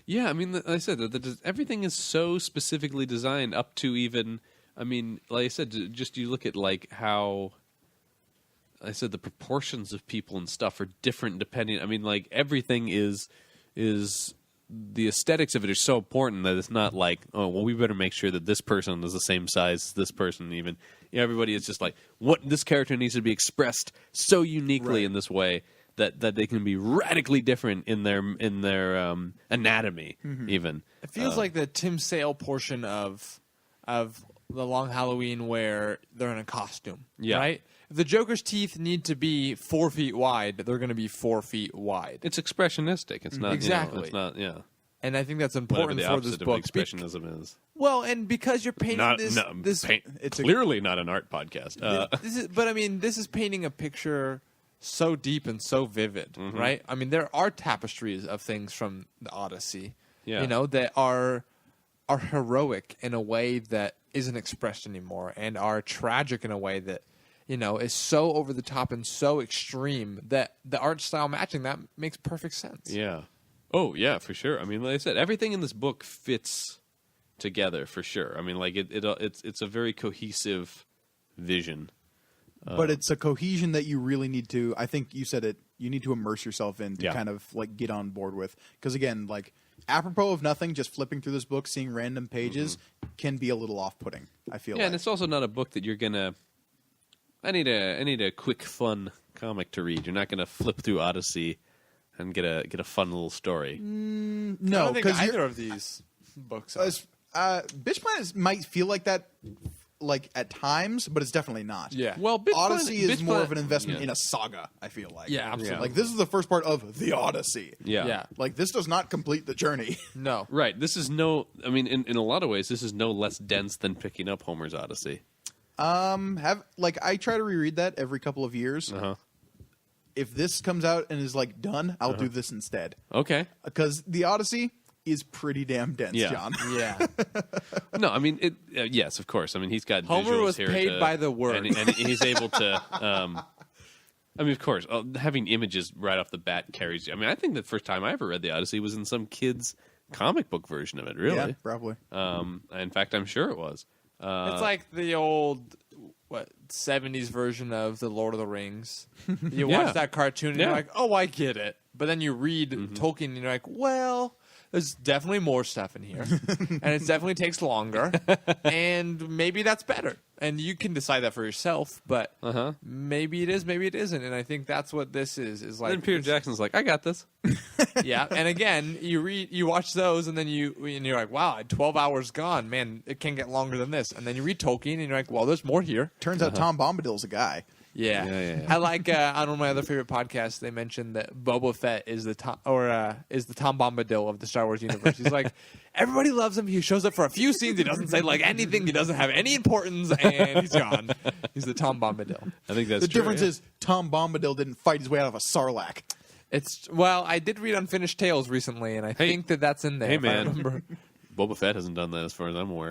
Speaker 1: Yeah, I mean, like I said, everything is so specifically designed up to even. I mean, like I said, just you look at like how. I said the proportions of people and stuff are different depending. I mean, like everything is the aesthetics of it are so important that it's not like, oh well, we better make sure that this person is the same size as this person. Even everybody is just like, what this character needs to be expressed so uniquely in this way that they can be radically different in their anatomy. Even
Speaker 3: It feels like the Tim Sale portion of the Long Halloween where they're in a costume.
Speaker 1: Yeah.
Speaker 3: Right? If the Joker's teeth need to be 4 feet wide, they're going to be 4 feet wide.
Speaker 1: it's expressionistic. It's not
Speaker 3: Exactly.
Speaker 1: it's not. Yeah.
Speaker 3: And I think that's
Speaker 1: Whatever
Speaker 3: important
Speaker 1: the
Speaker 3: for this
Speaker 1: opposite of
Speaker 3: book.
Speaker 1: expressionism is.
Speaker 3: Well, and because you're painting this
Speaker 2: it's a-
Speaker 1: clearly not an art podcast.
Speaker 3: But I mean, this is painting a picture so deep and so vivid, right? I mean, there are tapestries of things from the Odyssey,
Speaker 1: Yeah.
Speaker 3: you know, that are heroic in a way that isn't expressed anymore, and are tragic in a way that, you know, is so over the top and so extreme that the art style matching that makes perfect sense.
Speaker 1: Yeah. Oh, yeah, for sure. I mean, like I said, everything in this book fits together for sure. I mean, like it's a very cohesive vision.
Speaker 2: But it's a cohesion that you really need to, I think you said it, you need to immerse yourself in to kind of like get on board with. Because again, like apropos of nothing, just flipping through this book, seeing random pages can be a little off-putting, I feel
Speaker 1: Yeah,
Speaker 2: like.
Speaker 1: and it's also not a book that you're gonna. I need a quick, fun comic to read. You're not gonna flip through Odyssey and get a fun little story.
Speaker 3: I
Speaker 2: No,
Speaker 3: don't think
Speaker 2: because
Speaker 3: either of these books are.
Speaker 2: Bitch Planet might feel like that like at times, but it's definitely not.
Speaker 3: Yeah.
Speaker 1: Well, Bitch
Speaker 2: Odyssey
Speaker 1: Planet-
Speaker 2: is
Speaker 1: Bitch
Speaker 2: more
Speaker 1: Planet-
Speaker 2: of an investment
Speaker 1: yeah.
Speaker 2: in a saga, I feel like.
Speaker 3: Yeah, absolutely.
Speaker 2: Like this is the first part of the Odyssey.
Speaker 1: Yeah.
Speaker 2: Like this does not complete the journey.
Speaker 3: No.
Speaker 1: Right. This is no. I mean, in a lot of ways, this is no less dense than picking up Homer's Odyssey.
Speaker 2: I try to reread that every couple of years. If this comes out and is like done, I'll do this instead.
Speaker 1: Okay.
Speaker 2: Because the Odyssey is pretty damn dense,
Speaker 1: Yeah.
Speaker 2: John.
Speaker 3: Yeah.
Speaker 1: No, I mean, yes, of course. I mean, he's got
Speaker 3: Homer
Speaker 1: visuals
Speaker 3: was
Speaker 1: here
Speaker 3: paid by the word.
Speaker 1: and he's able to. I mean, of course, having images right off the bat carries you. I mean, I think the first time I ever read the Odyssey was in some kid's comic book version of it. Really?
Speaker 2: Yeah, probably.
Speaker 1: In fact, I'm sure it was.
Speaker 3: It's like the old 70s version of the Lord of the Rings. You
Speaker 1: Yeah.
Speaker 3: watch that cartoon and
Speaker 1: Yeah.
Speaker 3: you're like, oh, I get it. But then you read Tolkien and you're like, well, there's definitely more stuff in here. And it definitely takes longer. And maybe that's better. And you can decide that for yourself, but maybe it is, maybe it isn't. And I think that's what this is like.
Speaker 1: Then Peter Jackson's like, I got this.
Speaker 3: Yeah, and again, you watch those, and then you're like, wow, 12 hours gone, man, it can get longer than this. And then you read Tolkien, and you're like, well, there's more here.
Speaker 2: Turns out Tom Bombadil's a guy.
Speaker 3: Yeah.
Speaker 1: Yeah.
Speaker 3: I like on one of my other favorite podcasts, they mentioned that Boba Fett is the Tom Bombadil of the Star Wars universe. He's like, everybody loves him. He shows up for a few scenes. He doesn't say like anything. He doesn't have any importance, and he's gone. He's the Tom Bombadil.
Speaker 1: I think that's
Speaker 2: The
Speaker 1: true,
Speaker 2: difference
Speaker 1: yeah.
Speaker 2: is Tom Bombadil didn't fight his way out of a sarlacc.
Speaker 3: I did read Unfinished Tales recently, and I think that's in there.
Speaker 1: Hey,
Speaker 3: if I
Speaker 1: man.
Speaker 3: remember.
Speaker 1: Boba Fett hasn't done that as far as I'm aware.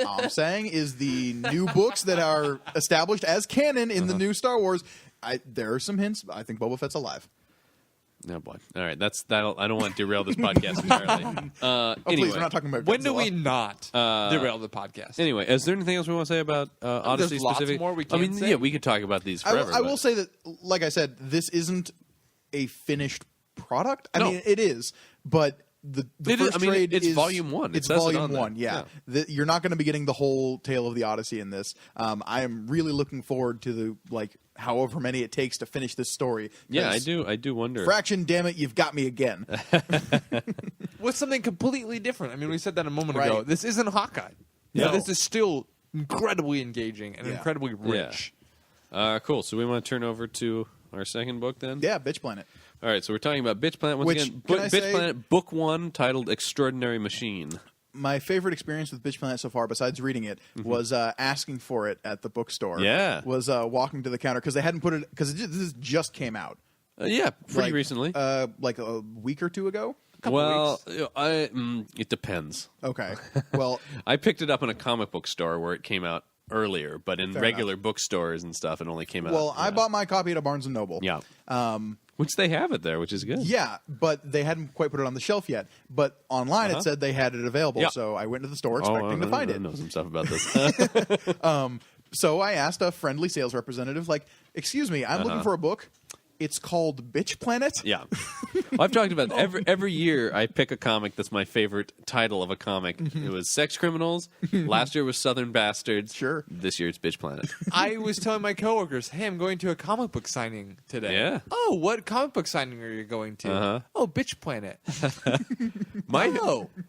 Speaker 2: All I'm saying is the new books that are established as canon in the new Star Wars, there are some hints. I think Boba Fett's alive.
Speaker 1: Oh boy! All right, that'll. I don't want to derail this podcast entirely.
Speaker 2: Oh,
Speaker 1: Anyway,
Speaker 2: please, we're not talking about
Speaker 3: When do
Speaker 2: Godzilla.
Speaker 3: we not derail the podcast?
Speaker 1: Anyway, is there anything else we want to say about Odyssey
Speaker 3: There's lots
Speaker 1: specific?
Speaker 3: more we
Speaker 1: I
Speaker 3: can
Speaker 1: mean,
Speaker 3: say.
Speaker 1: yeah, we could talk about these forever.
Speaker 2: I
Speaker 1: but-
Speaker 2: will say that, like I said, this isn't a finished product. I
Speaker 1: No.
Speaker 2: mean, it is, but the
Speaker 1: It is-
Speaker 2: first
Speaker 1: I mean,
Speaker 2: trade
Speaker 1: it's
Speaker 2: is
Speaker 1: volume one. It
Speaker 2: It's
Speaker 1: says it
Speaker 2: volume
Speaker 1: on there.
Speaker 2: one. Yeah, you're not going to be getting the whole tale of the Odyssey in this. I am really looking forward to the however many it takes to finish this story.
Speaker 1: Yeah, I
Speaker 2: 'Cause
Speaker 1: do. I do wonder.
Speaker 2: Fraction, damn it, you've got me again.
Speaker 3: With something completely different. I mean, we said that a moment ago.
Speaker 2: Right.
Speaker 3: This isn't Hawkeye.
Speaker 2: No.
Speaker 3: This is still incredibly engaging and
Speaker 2: Yeah.
Speaker 3: incredibly rich.
Speaker 1: Cool. So we want to turn over to our second book then?
Speaker 2: Yeah, Bitch Planet.
Speaker 1: All right, so we're talking about Bitch Planet. Once
Speaker 2: Which,
Speaker 1: again,
Speaker 2: can I
Speaker 1: Bitch
Speaker 2: say-
Speaker 1: Planet, book 1, titled Extraordinary Machine.
Speaker 2: My favorite experience with Bitch Planet so far, besides reading it, was asking for it at the bookstore.
Speaker 1: Yeah.
Speaker 2: Was walking to the counter because they hadn't put it because this just came out.
Speaker 1: Yeah, pretty
Speaker 2: Like,
Speaker 1: recently.
Speaker 2: like a week or two ago.
Speaker 1: Well, it depends.
Speaker 2: Okay. Well,
Speaker 1: I picked it up in a comic book store where it came out earlier, but in
Speaker 2: Fair
Speaker 1: regular bookstores and stuff, it only came out.
Speaker 2: well, I bought my copy at a Barnes and Noble.
Speaker 1: Yeah. Which they have it there, which is good.
Speaker 2: Yeah, but they hadn't quite put it on the shelf yet. But online it said they had it available,
Speaker 1: Yeah.
Speaker 2: so I went to the store expecting to find
Speaker 1: I
Speaker 2: it.
Speaker 1: know some stuff about this.
Speaker 2: So I asked a friendly sales representative, like, "Excuse me, I'm looking for a book. It's called Bitch Planet."
Speaker 1: Yeah, I've talked about every year. I pick a comic that's my favorite title of a comic. It was Sex Criminals. Last year was Southern Bastards.
Speaker 2: Sure.
Speaker 1: This year it's Bitch Planet.
Speaker 3: I was telling my coworkers, "Hey, I'm going to a comic book signing today."
Speaker 1: Yeah.
Speaker 3: Oh, what comic book signing are you going to?
Speaker 1: Uh-huh.
Speaker 3: Oh, Bitch Planet.
Speaker 1: My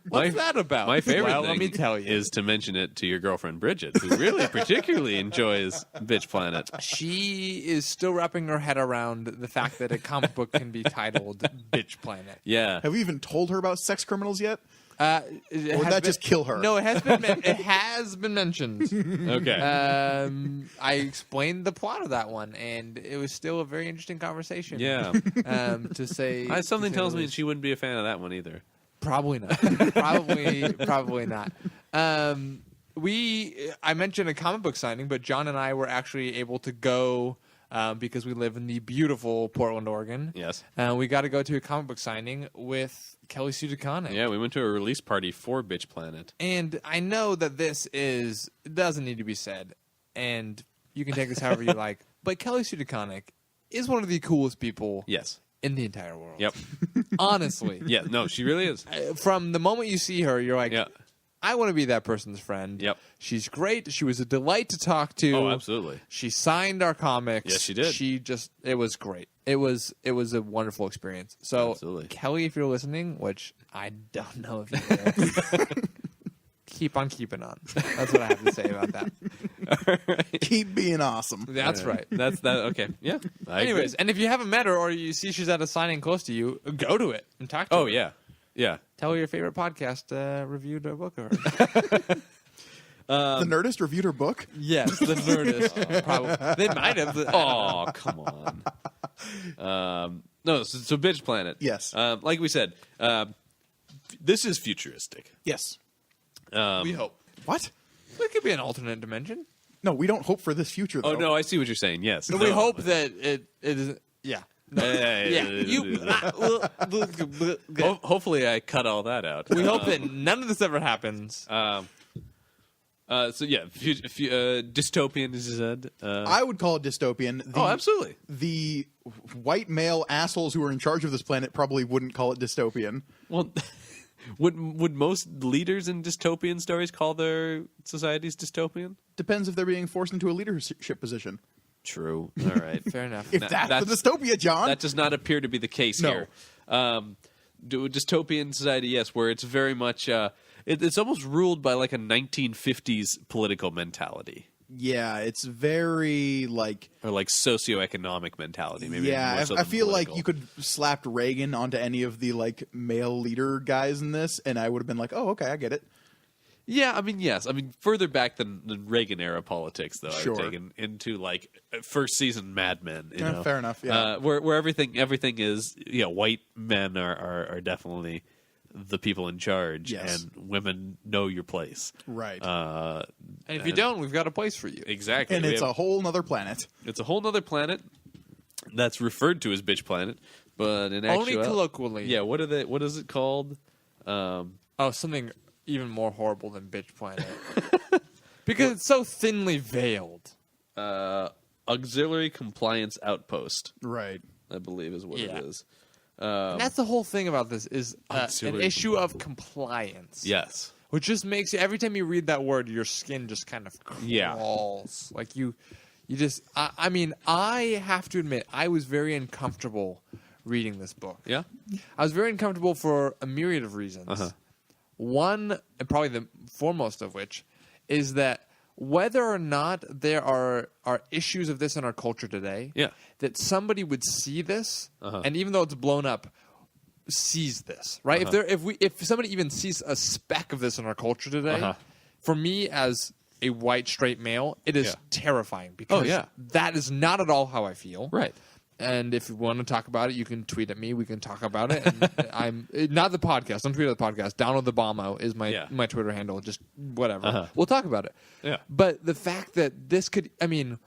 Speaker 3: What's that about?
Speaker 1: My favorite
Speaker 3: Well,
Speaker 1: thing
Speaker 3: let me tell you.
Speaker 1: is to mention it to your girlfriend Bridget, who really particularly enjoys Bitch Planet.
Speaker 3: She is still wrapping her head around the fact that a comic book can be titled Bitch Planet.
Speaker 1: Yeah.
Speaker 2: Have you even told her about Sex Criminals yet?
Speaker 3: Or
Speaker 2: Or would that just kill her?
Speaker 3: No, it has been. It has been mentioned.
Speaker 1: Okay.
Speaker 3: I explained the plot of that one, and it was still a very interesting conversation.
Speaker 1: Yeah.
Speaker 3: To say
Speaker 1: Something
Speaker 3: to say
Speaker 1: tells
Speaker 3: the
Speaker 1: me
Speaker 3: least.
Speaker 1: she wouldn't be a fan of that one either.
Speaker 3: Probably not. Probably not. I mentioned a comic book signing, but John and I were actually able to go because we live in the beautiful Portland, Oregon.
Speaker 1: Yes.
Speaker 3: We got to go to a comic book signing with Kelly Sue DeConnick.
Speaker 1: Yeah, we went to a release party for Bitch Planet.
Speaker 3: And I know that it doesn't need to be said, and you can take this however you like, but Kelly Sue DeConnick is one of the coolest people
Speaker 1: Yes.
Speaker 3: in the entire world.
Speaker 1: Yep.
Speaker 3: Honestly.
Speaker 1: Yeah, no, she really is.
Speaker 3: From the moment you see her, you're like,
Speaker 1: Yeah.
Speaker 3: I want to be that person's friend.
Speaker 1: Yep.
Speaker 3: She's great. She was a delight to talk to.
Speaker 1: Oh, absolutely.
Speaker 3: She signed our comics.
Speaker 1: Yes, she did.
Speaker 3: It was great. It was a wonderful experience. So,
Speaker 1: Absolutely.
Speaker 3: Kelly, if you're listening, which I don't know if you will, keep on keeping on. That's what I have to say about that.
Speaker 2: Keep being awesome.
Speaker 3: That's right.
Speaker 1: That's that. Okay. Yeah. I
Speaker 3: Anyways,
Speaker 1: agree.
Speaker 3: and if you haven't met her or you see she's at a signing close to you, go to it and talk to her.
Speaker 1: Oh, yeah. Yeah.
Speaker 3: Tell her your favorite podcast reviewed a book of her.
Speaker 2: The Nerdist reviewed her book.
Speaker 3: Yes, the Nerdist. Probably. They might have.
Speaker 1: Oh, come on. No, so Bitch Planet.
Speaker 2: Yes.
Speaker 1: Like we said, this is futuristic.
Speaker 2: Yes.
Speaker 3: We hope.
Speaker 2: What?
Speaker 3: It could be an alternate dimension.
Speaker 2: No, we don't hope for this future, though.
Speaker 1: Oh, no, I see what you're saying. Yes.
Speaker 3: We hope that it is. Yeah. No. Yeah. You.
Speaker 1: Hopefully, I cut all that out.
Speaker 3: We hope that none of this ever happens.
Speaker 1: So yeah, dystopian, as you said.
Speaker 2: I would call it dystopian.
Speaker 1: Absolutely.
Speaker 2: The white male assholes who are in charge of this planet probably wouldn't call it dystopian.
Speaker 1: Well, would most leaders in dystopian stories call their societies dystopian?
Speaker 2: Depends if they're being forced into a leadership position.
Speaker 1: True. All right.
Speaker 3: Fair enough.
Speaker 2: If that's the dystopia, John.
Speaker 1: That does not appear to be the case
Speaker 2: No.
Speaker 1: here. Dystopian society, yes, where it's very much it's almost ruled by like a 1950s political mentality
Speaker 2: Yeah, it's very like.
Speaker 1: or like socioeconomic mentality. Maybe
Speaker 2: Yeah,
Speaker 1: more so
Speaker 2: I
Speaker 1: than
Speaker 2: feel like
Speaker 1: political.
Speaker 2: you could slap Reagan onto any of the like male leader guys in this, and I would have been like, "Oh, okay, I get it."
Speaker 1: Yeah, I mean, yes. I mean, further back than the Reagan era politics, though.
Speaker 2: Sure.
Speaker 1: I've taken into like first season Mad Men. You know?
Speaker 2: Fair enough. Yeah,
Speaker 1: where everything is, white men are definitely the people in charge,
Speaker 2: Yes.
Speaker 1: and women know your place.
Speaker 2: right.
Speaker 3: And if you don't, we've got a place for you.
Speaker 1: Exactly,
Speaker 2: and it's a whole nother planet.
Speaker 1: it's a whole nother planet that's referred to as Bitch Planet, but in
Speaker 3: Only
Speaker 1: actuality,
Speaker 3: colloquially.
Speaker 1: yeah. What is it called?
Speaker 3: Oh, something even more horrible than Bitch Planet. Because it's so thinly veiled.
Speaker 1: Auxiliary Compliance Outpost,
Speaker 2: Right.
Speaker 1: I believe, is what
Speaker 3: Yeah.
Speaker 1: it is.
Speaker 3: And that's the whole thing about this is an
Speaker 1: Auxiliary
Speaker 3: issue of compliance.
Speaker 1: Yes.
Speaker 3: Which just makes you, every time you read that word, your skin just kind of
Speaker 1: Yeah.
Speaker 3: crawls. Like you just, I mean, I have to admit, I was very uncomfortable reading this book.
Speaker 1: Yeah.
Speaker 3: I was very uncomfortable for a myriad of reasons.
Speaker 1: Uh-huh.
Speaker 3: One, and probably the foremost of which, is that whether or not there are issues of this in our culture today,
Speaker 1: Yeah.
Speaker 3: that somebody would see this, and even though it's blown up, sees this, right? If somebody even sees a speck of this in our culture today, for me as a white straight male, it is terrifying because that is not at all how I feel.
Speaker 1: Right.
Speaker 3: And if you want to talk about it, you can tweet at me. We can talk about it. And I'm not the podcast. Don't tweet at the podcast. Donald the Bomo is my Twitter handle. Just whatever. We'll talk about it.
Speaker 1: Yeah.
Speaker 3: But the fact that this could, I mean,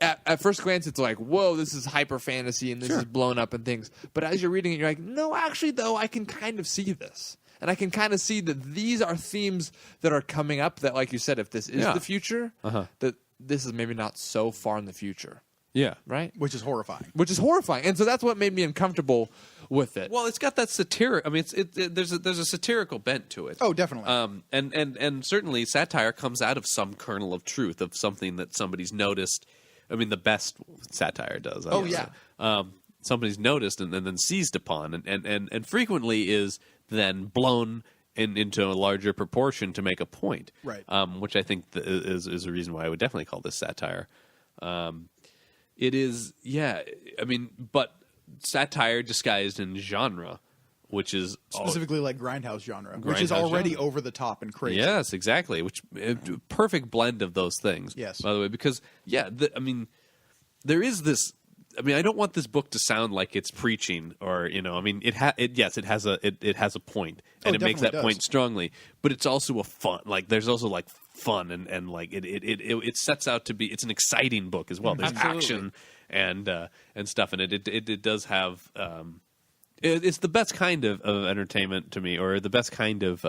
Speaker 3: at first glance, it's like, whoa, this is hyper fantasy and this is blown up and things. But as you're reading it, you're like, no, actually, though, I can kind of see this. And I can kind of see that these are themes that are coming up that, like you said, if this is the future, that this is maybe not so far in the future.
Speaker 1: Yeah.
Speaker 3: Right?
Speaker 2: Which is horrifying.
Speaker 3: And so that's what made me uncomfortable with it.
Speaker 1: Well, it's got that satiric. I mean, there's a satirical bent to it.
Speaker 2: Oh, definitely.
Speaker 1: And certainly satire comes out of some kernel of truth, of something that somebody's noticed. I mean, the best satire does. I would say. Somebody's noticed and then seized upon, and frequently is then blown into a larger proportion to make a point.
Speaker 2: Right.
Speaker 1: Which I think is a reason why I would definitely call this satire. It is, I mean, but satire disguised in genre, which is
Speaker 2: specifically like grindhouse genre, which is already over the top and crazy.
Speaker 1: Yes, exactly. Which perfect blend of those things.
Speaker 2: Yes.
Speaker 1: By the way, because I mean, there is this. I mean, I don't want this book to sound like it's preaching, or I mean, it has a point, and it makes that point strongly. But it's also a fun. Like, there's also like fun and like it sets out to be. It's an exciting book as well. There's action and stuff, and it does have. It's the best kind of entertainment to me, or the best kind of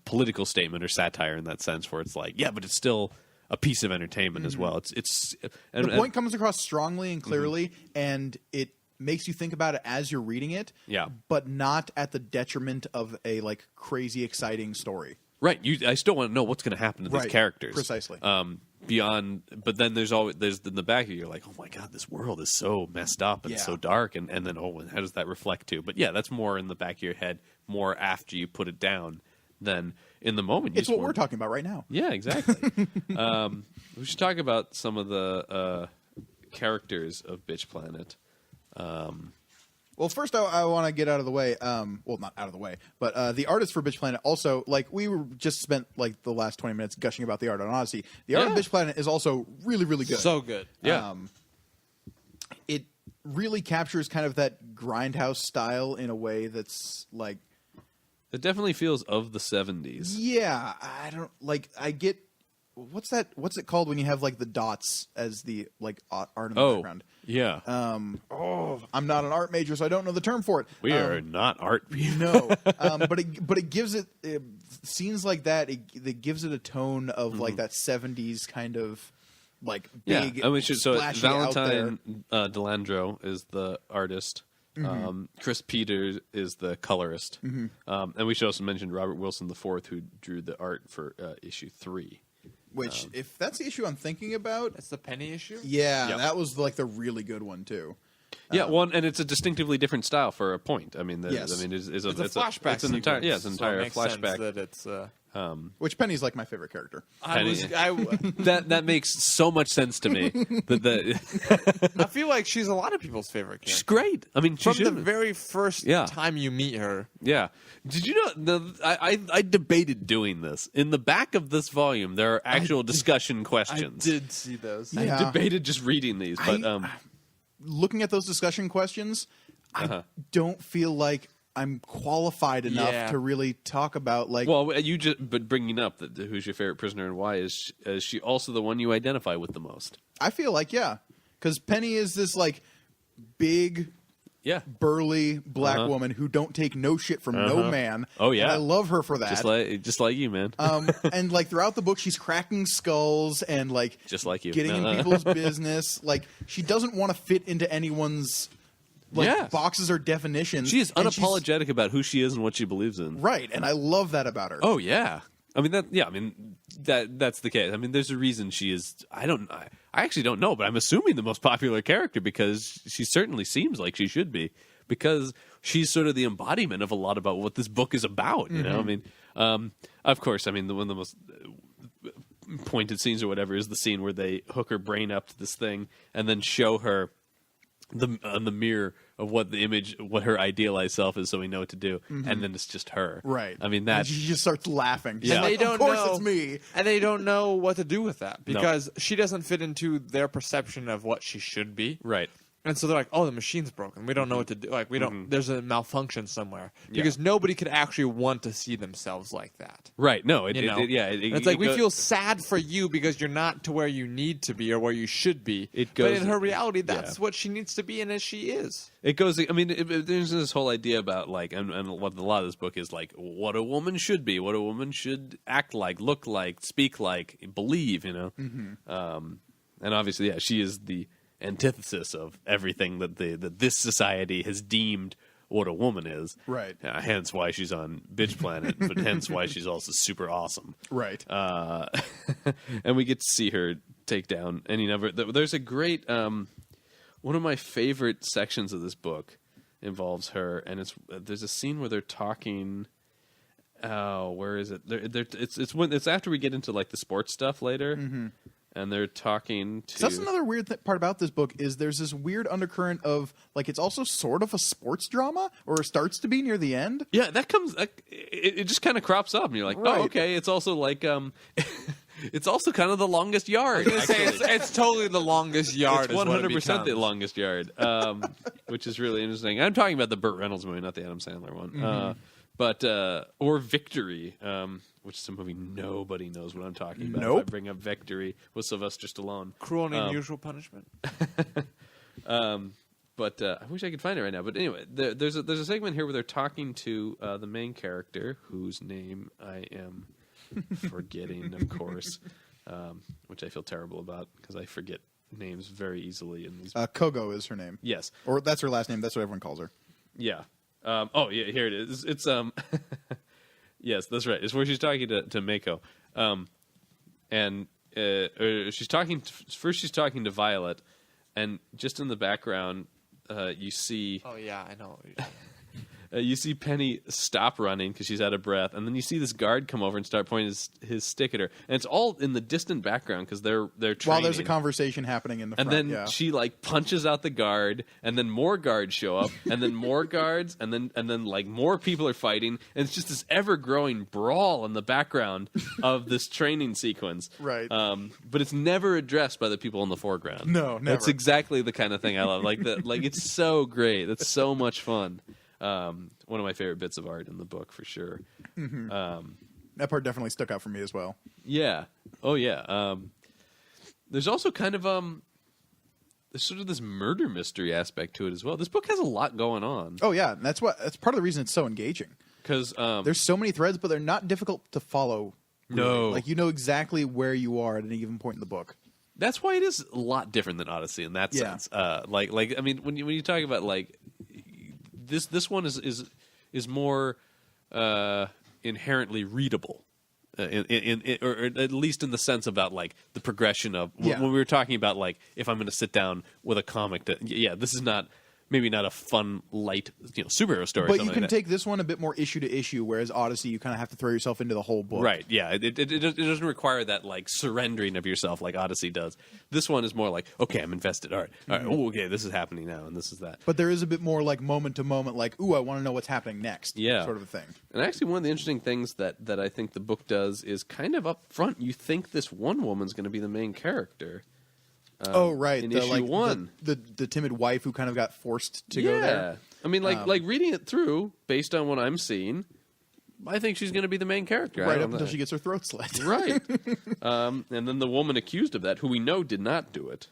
Speaker 1: political statement or satire in that sense, where it's like, but it's still a piece of entertainment as well. The
Speaker 2: point comes across strongly and clearly, and it makes you think about it as you're reading it.
Speaker 1: Yeah,
Speaker 2: but not at the detriment of a like crazy exciting story.
Speaker 1: Right. I still want to know what's going to happen to these characters.
Speaker 2: Precisely.
Speaker 1: Beyond, but then there's in the back of you, you're like, oh my god, this world is so messed up and so dark, and then how does that reflect to? But that's more in the back of your head, more after you put it down than in the moment.
Speaker 2: It's what we're talking about right now.
Speaker 1: Yeah, exactly. We should talk about some of the characters of Bitch Planet.
Speaker 2: Well, first I want to get out of the way. Well, not out of the way, but the artist for Bitch Planet also, like, we were just spent like the last 20 minutes gushing about the art on Odyssey. The art of Bitch Planet is also really, really good.
Speaker 3: So good.
Speaker 1: Yeah.
Speaker 2: It really captures kind of that grindhouse style in a way that's like.
Speaker 1: It definitely feels of the 70s.
Speaker 2: Yeah, I don't like. I get. What's that? What's it called when you have like the dots as the like art in the background?
Speaker 1: Yeah.
Speaker 2: I'm not an art major, so I don't know the term for it.
Speaker 1: We are not art people.
Speaker 2: No, but it gives it scenes like that. It gives it a tone of like that 70s kind of like big.
Speaker 1: I mean, so
Speaker 2: splashy
Speaker 1: Valentine
Speaker 2: out there.
Speaker 1: Delandro is the artist. Chris Peters is the colorist, and we should also mention Robert Wilson IV, who drew the art for issue 3.
Speaker 2: Which, if that's the issue I'm thinking about,
Speaker 3: That's the Penny issue?
Speaker 2: yeah, that was like the really good one too.
Speaker 1: Yeah, and it's a distinctively different style for a point. I mean,
Speaker 2: Yes.
Speaker 1: it's
Speaker 3: It's a flashback.
Speaker 1: It's an entire
Speaker 3: sequence,
Speaker 1: it's an
Speaker 3: so it
Speaker 1: entire
Speaker 3: makes sense
Speaker 1: flashback.
Speaker 3: that it's.
Speaker 2: Which Penny's like my favorite character.
Speaker 1: Penny. That makes so much sense to me.
Speaker 3: I feel like she's a lot of people's favorite
Speaker 1: She's
Speaker 3: character.
Speaker 1: great. I mean,
Speaker 3: From the very first
Speaker 1: Yeah.
Speaker 3: time you meet her.
Speaker 1: Yeah. Did you know? I debated doing this. In the back of this volume, there are actual discussion questions.
Speaker 3: I did see those.
Speaker 2: Yeah.
Speaker 1: I debated just reading these, but
Speaker 2: Looking at those discussion questions, I don't feel like I'm qualified enough to really talk about like.
Speaker 1: well, but bringing up who's your favorite prisoner and why is she also the one you identify with the most?
Speaker 2: I feel like because Penny is this like big.
Speaker 1: Yeah.
Speaker 2: Burly black woman who don't take no shit from no man.
Speaker 1: Oh yeah,
Speaker 2: and I love her for that.
Speaker 1: Just like you, man.
Speaker 2: And like throughout the book, she's cracking skulls and like
Speaker 1: just like you,
Speaker 2: getting in people's business. Like she doesn't want to fit into anyone's boxes or definitions.
Speaker 1: She is unapologetic about who she is and what she believes in.
Speaker 2: Right, and I love that about her.
Speaker 1: Oh yeah. I mean that's the case. I mean, there's a reason she is. I actually don't know, but I'm assuming the most popular character because she certainly seems like she should be, because she's sort of the embodiment of a lot about what this book is about. You know, I mean, of course, I mean one of the most pointed scenes or whatever is the scene where they hook her brain up to this thing and then show her on the mirror of what her idealized self is, so we know what to do, and then it's just her.
Speaker 2: Right.
Speaker 1: I mean,
Speaker 2: And
Speaker 1: that
Speaker 2: she just starts laughing. She's
Speaker 1: Yeah.
Speaker 3: And they
Speaker 2: like,
Speaker 3: don't
Speaker 2: of course
Speaker 3: know,
Speaker 2: it's me.
Speaker 3: and they don't know what to do with that because she doesn't fit into their perception of what she should be.
Speaker 1: right.
Speaker 3: And so they're like, "Oh, the machine's broken. We don't know what to do. Like, we don't. There's a malfunction somewhere because nobody could actually want to see themselves like that."
Speaker 1: Right. No.
Speaker 3: You know?
Speaker 1: And
Speaker 3: It's like we feel sad for you because you're not to where you need to be or where you should be.
Speaker 1: It
Speaker 3: but
Speaker 1: goes-
Speaker 3: in her reality, that's what she needs to be, and as she is.
Speaker 1: It goes. I mean, there's this whole idea about like, and what a lot of this book is like, what a woman should be, what a woman should act like, look like, speak like, believe. You know. And obviously, she is the antithesis of everything that this society has deemed what a woman is.
Speaker 2: Right.
Speaker 1: Hence why she's on Bitch Planet, but hence why she's also super awesome.
Speaker 2: Right.
Speaker 1: And we get to see her take down any number. There's a great one of my favorite sections of this book involves her, and there's a scene where they're talking. Oh, where is it? It's after we get into like the sports stuff later. And they're talking to...
Speaker 2: So that's another weird part about this book is there's this weird undercurrent of, like, it's also sort of a sports drama, or it starts to be near the end.
Speaker 1: Yeah, that comes... It just kind of crops up, and you're like,
Speaker 2: Right.
Speaker 1: oh, okay. It's also like... it's also kind of The Longest Yard.
Speaker 3: I was gonna say it's totally the longest yard.
Speaker 1: It's 100% The Longest Yard, which is really interesting. I'm talking about the Burt Reynolds movie, not the Adam Sandler one. Or Victory, which is a movie nobody knows what I'm talking about.
Speaker 2: Nope.
Speaker 1: If I bring up Victory with Sylvester Stallone.
Speaker 3: Cruel and Unusual Punishment.
Speaker 1: But I wish I could find it right now. But anyway, there's a segment here where they're talking to the main character, whose name I am forgetting, of course, which I feel terrible about because I forget names very easily in these.
Speaker 2: Kogo is her name.
Speaker 1: Yes.
Speaker 2: Or that's her last name. That's what everyone calls her.
Speaker 1: Yeah. Yeah. Here it is. It's Yes, that's right. It's where she's talking to Mako, and she's talking. First, she's talking to Violet, and just in the background, you see.
Speaker 3: Oh yeah, I know.
Speaker 1: You see Penny stop running because she's out of breath, and then you see this guard come over and start pointing his stick at her, and it's all in the distant background because they're training.
Speaker 2: While there's a conversation happening in the
Speaker 1: and
Speaker 2: front.
Speaker 1: then she like punches out the guard, and then more guards show up, and then more guards, and then like more people are fighting, and it's just this ever growing brawl in the background of this training sequence.
Speaker 2: Right.
Speaker 1: But it's never addressed by the people in the foreground.
Speaker 2: No, never.
Speaker 1: That's exactly the kind of thing I love. Like it's so great. It's so much fun. One of my favorite bits of art in the book for sure.
Speaker 2: That part definitely stuck out for me as well.
Speaker 1: Yeah. Oh yeah. There's also kind of there's sort of this murder mystery aspect to it as well. This book has a lot going on.
Speaker 2: Oh yeah, that's part of the reason it's so engaging.
Speaker 1: Because
Speaker 2: There's so many threads, but they're not difficult to follow. Really.
Speaker 1: No.
Speaker 2: Like you know exactly where you are at any given point in the book.
Speaker 1: that's why it is a lot different than Odyssey in that
Speaker 2: Yeah.
Speaker 1: sense. Like I mean, when you talk about like this one is more inherently readable. Or at least in the sense about like the progression of when we were talking about like if I'm going to sit down with a comic this is maybe not a fun light superhero story,
Speaker 2: But you
Speaker 1: like
Speaker 2: can
Speaker 1: that.
Speaker 2: take this one a bit more issue to issue, whereas Odyssey you kind of have to throw yourself into the whole book.
Speaker 1: Right, yeah. It doesn't require that like surrendering of yourself like Odyssey does. This one is more like, okay, I'm invested. All right. Oh, okay, this is happening now, and this is that.
Speaker 2: But there is a bit more like moment to moment, like, ooh, I want to know what's happening next.
Speaker 1: Yeah.
Speaker 2: Sort of a thing.
Speaker 1: And actually, one of the interesting things that I think the book does is kind of up front. You think this one woman's going to be the main character.
Speaker 2: Right.
Speaker 1: In
Speaker 2: the,
Speaker 1: issue
Speaker 2: like,
Speaker 1: one.
Speaker 2: The timid wife who kind of got forced to go there.
Speaker 1: I mean, like reading it through, based on what I'm seeing, I think she's going to be the main character.
Speaker 2: Right up until she gets her throat slit.
Speaker 1: Right. And then the woman accused of that, who we know did not do it,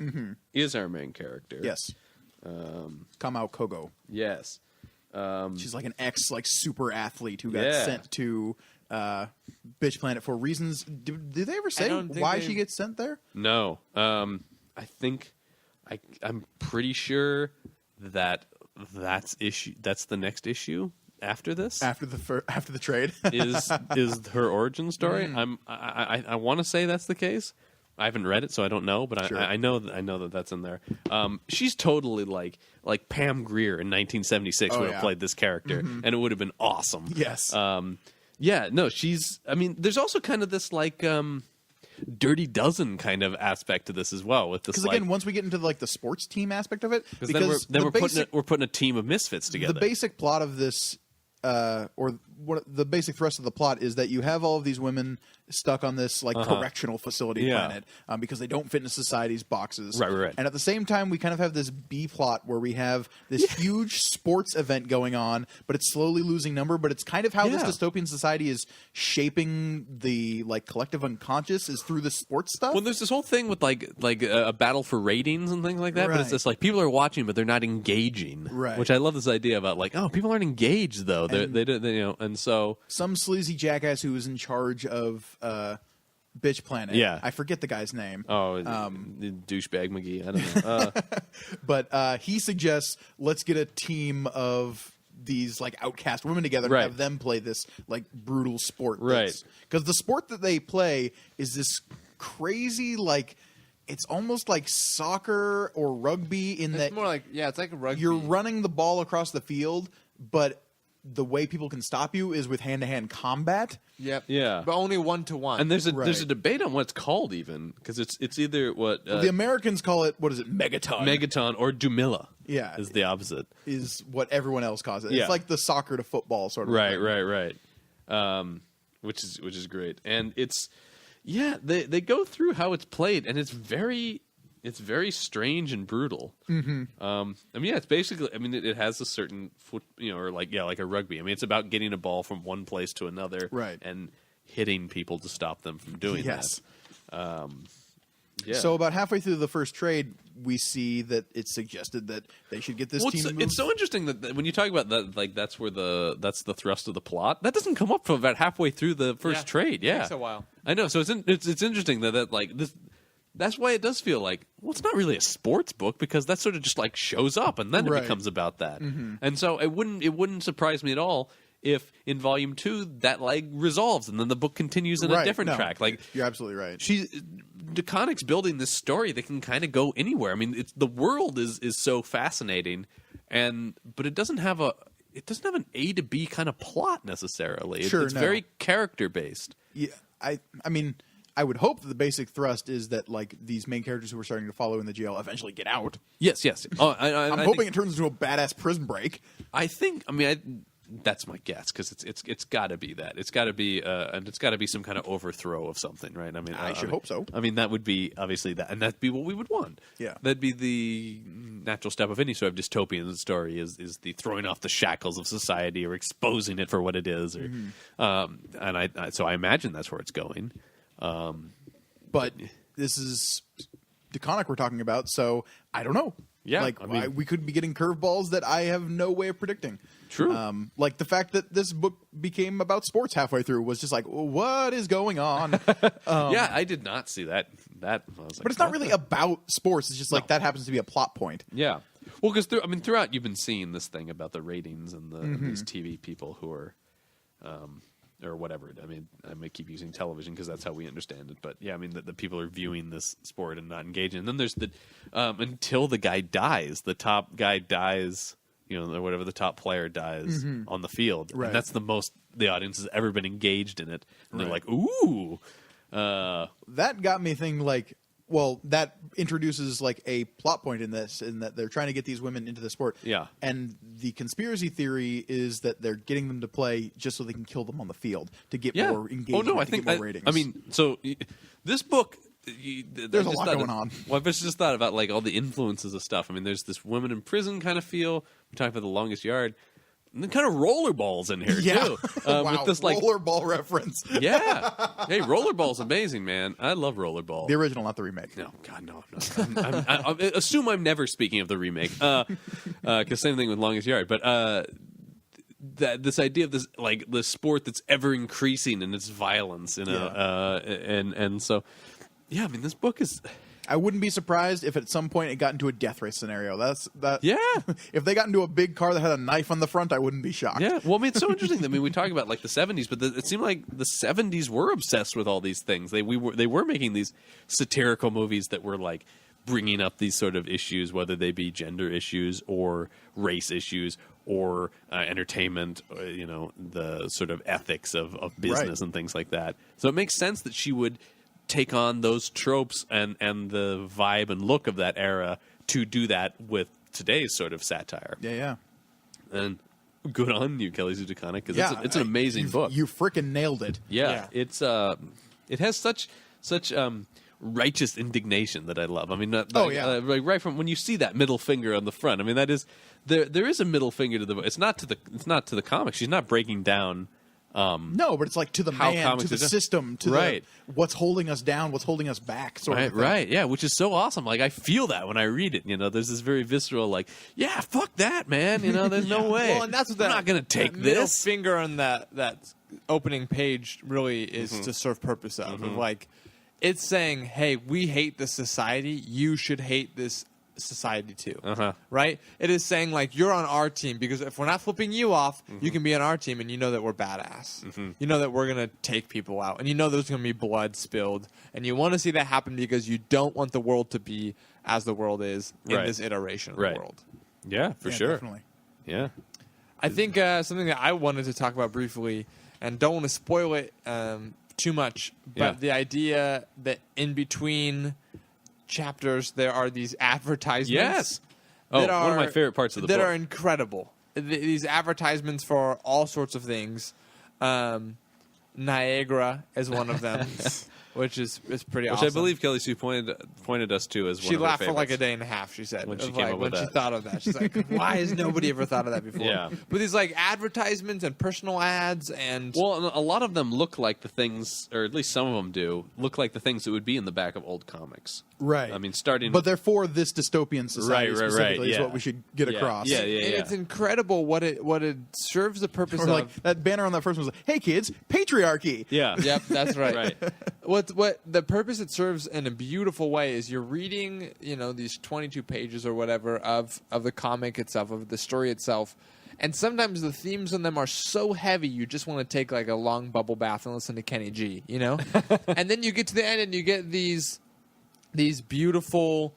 Speaker 1: is our main character.
Speaker 2: Yes. Kamau Kogo.
Speaker 1: Yes.
Speaker 2: She's like an like super athlete who got sent to Bitch Planet for reasons. Did they ever say why she gets sent there?
Speaker 1: No. I think I'm pretty sure that's the next issue after this.
Speaker 2: After the trade.
Speaker 1: is her origin story. I want to say that's the case. I haven't read it, so I don't know, but
Speaker 2: Sure.
Speaker 1: I know that that's in there. She's totally like Pam Grier in 1976 would have played this character, and it would have been awesome.
Speaker 2: Yes.
Speaker 1: Yeah. No, she's. I mean, there's also kind of this like. Dirty Dozen kind of aspect to this as well. With this,
Speaker 2: Because again, once we get into like the sports team aspect of it,
Speaker 1: because then we're putting a team of misfits together.
Speaker 2: The basic plot of this, the basic thrust of the plot is that you have all of these women stuck on this like correctional facility planet because they don't fit into society's boxes.
Speaker 1: Right.
Speaker 2: And at the same time, we kind of have this B plot where we have this huge sports event going on, but it's slowly losing number. But it's kind of how this dystopian society is shaping the like collective unconscious is through the sports stuff.
Speaker 1: Well, there's this whole thing with like a battle for ratings and things like that. But it's just like people are watching, but they're not engaging.
Speaker 2: Right.
Speaker 1: Which I love this idea about like, oh, people aren't engaged though. They and so
Speaker 2: some sleazy jackass who was in charge of Bitch Planet.
Speaker 1: Yeah.
Speaker 2: I forget the guy's name.
Speaker 1: Oh, the douchebag McGee. I don't know.
Speaker 2: But he suggests let's get a team of these like outcast women together and have them play this like brutal sport.
Speaker 1: Right.
Speaker 2: Because the sport that they play is this crazy like it's almost like soccer or rugby in that
Speaker 3: It's more like it's like a rugby.
Speaker 2: you're running the ball across the field, but the way people can stop you is with hand-to-hand combat.
Speaker 3: Yep.
Speaker 1: Yeah.
Speaker 3: But only 1-to-1.
Speaker 1: And there's a debate on what it's called even because it's either what
Speaker 2: The Americans call it, what is it,
Speaker 1: Megaton or Dumilla.
Speaker 2: Yeah.
Speaker 1: Is the opposite.
Speaker 2: Is what everyone else calls it.
Speaker 1: Yeah.
Speaker 2: It's like the soccer to football sort of
Speaker 1: Right,
Speaker 2: thing.
Speaker 1: right. Which is great. And it's they go through how it's played and it's very strange and brutal. Mm-hmm. It's basically. I mean, it has a certain or like a rugby. I mean, it's about getting a ball from one place to another,
Speaker 2: right,
Speaker 1: and hitting people to stop them from doing that.
Speaker 2: So about halfway through the first trade, we see that it's suggested that they should get this team.
Speaker 1: It's so interesting that when you talk about that, like that's the thrust of the plot. That doesn't come up from about halfway through the first trade. Yeah,
Speaker 3: it takes a while.
Speaker 1: I know. So it's interesting that like this. That's why it does feel like, well, it's not really a sports book because that sort of just like shows up and then it becomes about that. Mm-hmm. And so it wouldn't surprise me at all if in volume 2 that like resolves and then the book continues in a different track. Like
Speaker 2: you're absolutely right.
Speaker 1: DeConnick's building this story that can kind of go anywhere. I mean, the world is so fascinating, but it doesn't have an A to B kind of plot necessarily. It's very character based.
Speaker 2: Yeah, I mean. I would hope that the basic thrust is that like these main characters who we're starting to follow in the jail eventually get out.
Speaker 1: Yes. Oh,
Speaker 2: I'm hoping it turns into a badass prison break.
Speaker 1: I think. I mean, that's my guess because it's got to be that. It's got to be and it's got to be some kind of overthrow of something, right? I mean,
Speaker 2: I should hope so.
Speaker 1: I mean, that would be obviously that, and that'd be what we would want.
Speaker 2: Yeah,
Speaker 1: that'd be the natural step of any sort of dystopian story is the throwing off the shackles of society or exposing it for what it is, or so I imagine that's where it's going.
Speaker 2: But this is DeConnick we're talking about, so I don't know.
Speaker 1: Yeah,
Speaker 2: we could be getting curveballs that I have no way of predicting.
Speaker 1: True.
Speaker 2: Like the fact that this book became about sports halfway through was just like, what is going on?
Speaker 1: I did not see that. I was like,
Speaker 2: but it's not really about sports. It's just like that happens to be a plot point.
Speaker 1: Yeah. Well, because throughout you've been seeing this thing about the ratings and these TV people who are. Or whatever. I mean, I may keep using television because that's how we understand it. But yeah, I mean, the people are viewing this sport and not engaging. And then there's until the guy dies, the top guy dies, or whatever the top player dies on the field.
Speaker 2: Right.
Speaker 1: And that's the most the audience has ever been engaged in it. And they're like, ooh.
Speaker 2: That got me thinking like, well, that introduces like a plot point in this, in that they're trying to get these women into the sport.
Speaker 1: Yeah.
Speaker 2: And the conspiracy theory is that they're getting them to play just so they can kill them on the field to get more engagement.
Speaker 1: Oh no, I think
Speaker 2: more ratings.
Speaker 1: I mean, so this book.
Speaker 2: There's a lot going on.
Speaker 1: Well, I've just thought about like all the influences of stuff. I mean, there's this women in prison kind of feel. We talked about The Longest Yard. And then kind of rollerballs in here too.
Speaker 2: Wow,
Speaker 1: with this like
Speaker 2: rollerball reference.
Speaker 1: Yeah. Hey, rollerball's amazing, man. I love rollerball.
Speaker 2: The original, not the remake.
Speaker 1: No, God, no. I assume I'm never speaking of the remake. Because same thing with Longest Yard. But this idea of this like the sport that's ever increasing in its violence, and so yeah. I mean, this book is.
Speaker 2: I wouldn't be surprised if at some point it got into a death race scenario.
Speaker 1: Yeah.
Speaker 2: If they got into a big car that had a knife on the front, I wouldn't be shocked.
Speaker 1: Yeah. Well, I mean, it's so interesting. I mean, we talk about like the 70s, but it seemed like the 70s were obsessed with all these things. They were making these satirical movies that were like bringing up these sort of issues, whether they be gender issues or race issues or entertainment, the sort of ethics of business and things like that. So it makes sense that she would take on those tropes and the vibe and look of that era to do that with today's sort of satire.
Speaker 2: Yeah.
Speaker 1: And good on you, Kelly Sue DeConnick, because it's an amazing book.
Speaker 2: You freaking nailed it.
Speaker 1: Yeah, it has such righteous indignation that I love. I mean, like right from when you see that middle finger on the front. I mean, that is there is a middle finger to the book. It's not to the comic. She's not breaking down.
Speaker 2: No, but it's like to the
Speaker 1: How
Speaker 2: man,
Speaker 1: comics
Speaker 2: to the
Speaker 1: are done.
Speaker 2: system, to
Speaker 1: Right.
Speaker 2: what's holding us down, what's holding us back, sort of thing.
Speaker 1: Right, yeah, which is so awesome. Like I feel that when I read it. You know, there's this very visceral, like, yeah, fuck that, man. You know, there's no way.
Speaker 3: Well, and that's what
Speaker 1: I'm not gonna take
Speaker 3: that middle
Speaker 1: this.
Speaker 3: finger on that opening page really is to serve purpose of. Like, it's saying, hey, we hate this society. You should hate this society too. Right? It is saying, like, you're on our team because if we're not flipping you off, you can be on our team and you know that we're badass. You know that we're going to take people out and you know there's going to be blood spilled and you want to see that happen because you don't want the world to be as the world is in this iteration of the world.
Speaker 1: Yeah, for sure.
Speaker 2: Definitely.
Speaker 1: Yeah.
Speaker 3: I think something that I wanted to talk about briefly, and don't want to spoil it too much, but the idea that in between chapters there are these advertisements.
Speaker 1: Yes. One of my favorite parts of the book.
Speaker 3: That are incredible. These advertisements for all sorts of things. Niagara is one of them. Which is pretty awesome.
Speaker 1: Which I believe Kelly Sue pointed us to as one
Speaker 3: she
Speaker 1: of her
Speaker 3: laughed for like
Speaker 1: favorites.
Speaker 3: a day and a half, she said.
Speaker 1: When she
Speaker 3: of,
Speaker 1: came
Speaker 3: like,
Speaker 1: up with
Speaker 3: when she
Speaker 1: that.
Speaker 3: thought of that. She's like, why has nobody ever thought of that before?
Speaker 1: Yeah.
Speaker 3: But these like advertisements and personal ads and
Speaker 1: Well, and a lot of them look like the things, or at least some of them do, look like the things that would be in the back of old comics.
Speaker 2: Right.
Speaker 1: I mean, starting...
Speaker 2: But they're for this dystopian society
Speaker 1: Right,
Speaker 2: specifically is
Speaker 1: yeah.
Speaker 2: what we should get across.
Speaker 1: Yeah.
Speaker 3: and it's incredible what it serves the purpose
Speaker 2: Or
Speaker 3: of.
Speaker 2: like that banner on that first one was like, hey kids, patriarchy.
Speaker 1: Yeah.
Speaker 3: Yep, that's right.
Speaker 1: Right.
Speaker 3: What the purpose it serves in a beautiful way is you're reading, these 22 pages or whatever of the comic itself, of the story itself, and sometimes the themes in them are so heavy you just want to take like a long bubble bath and listen to Kenny G, and then you get to the end and you get these beautiful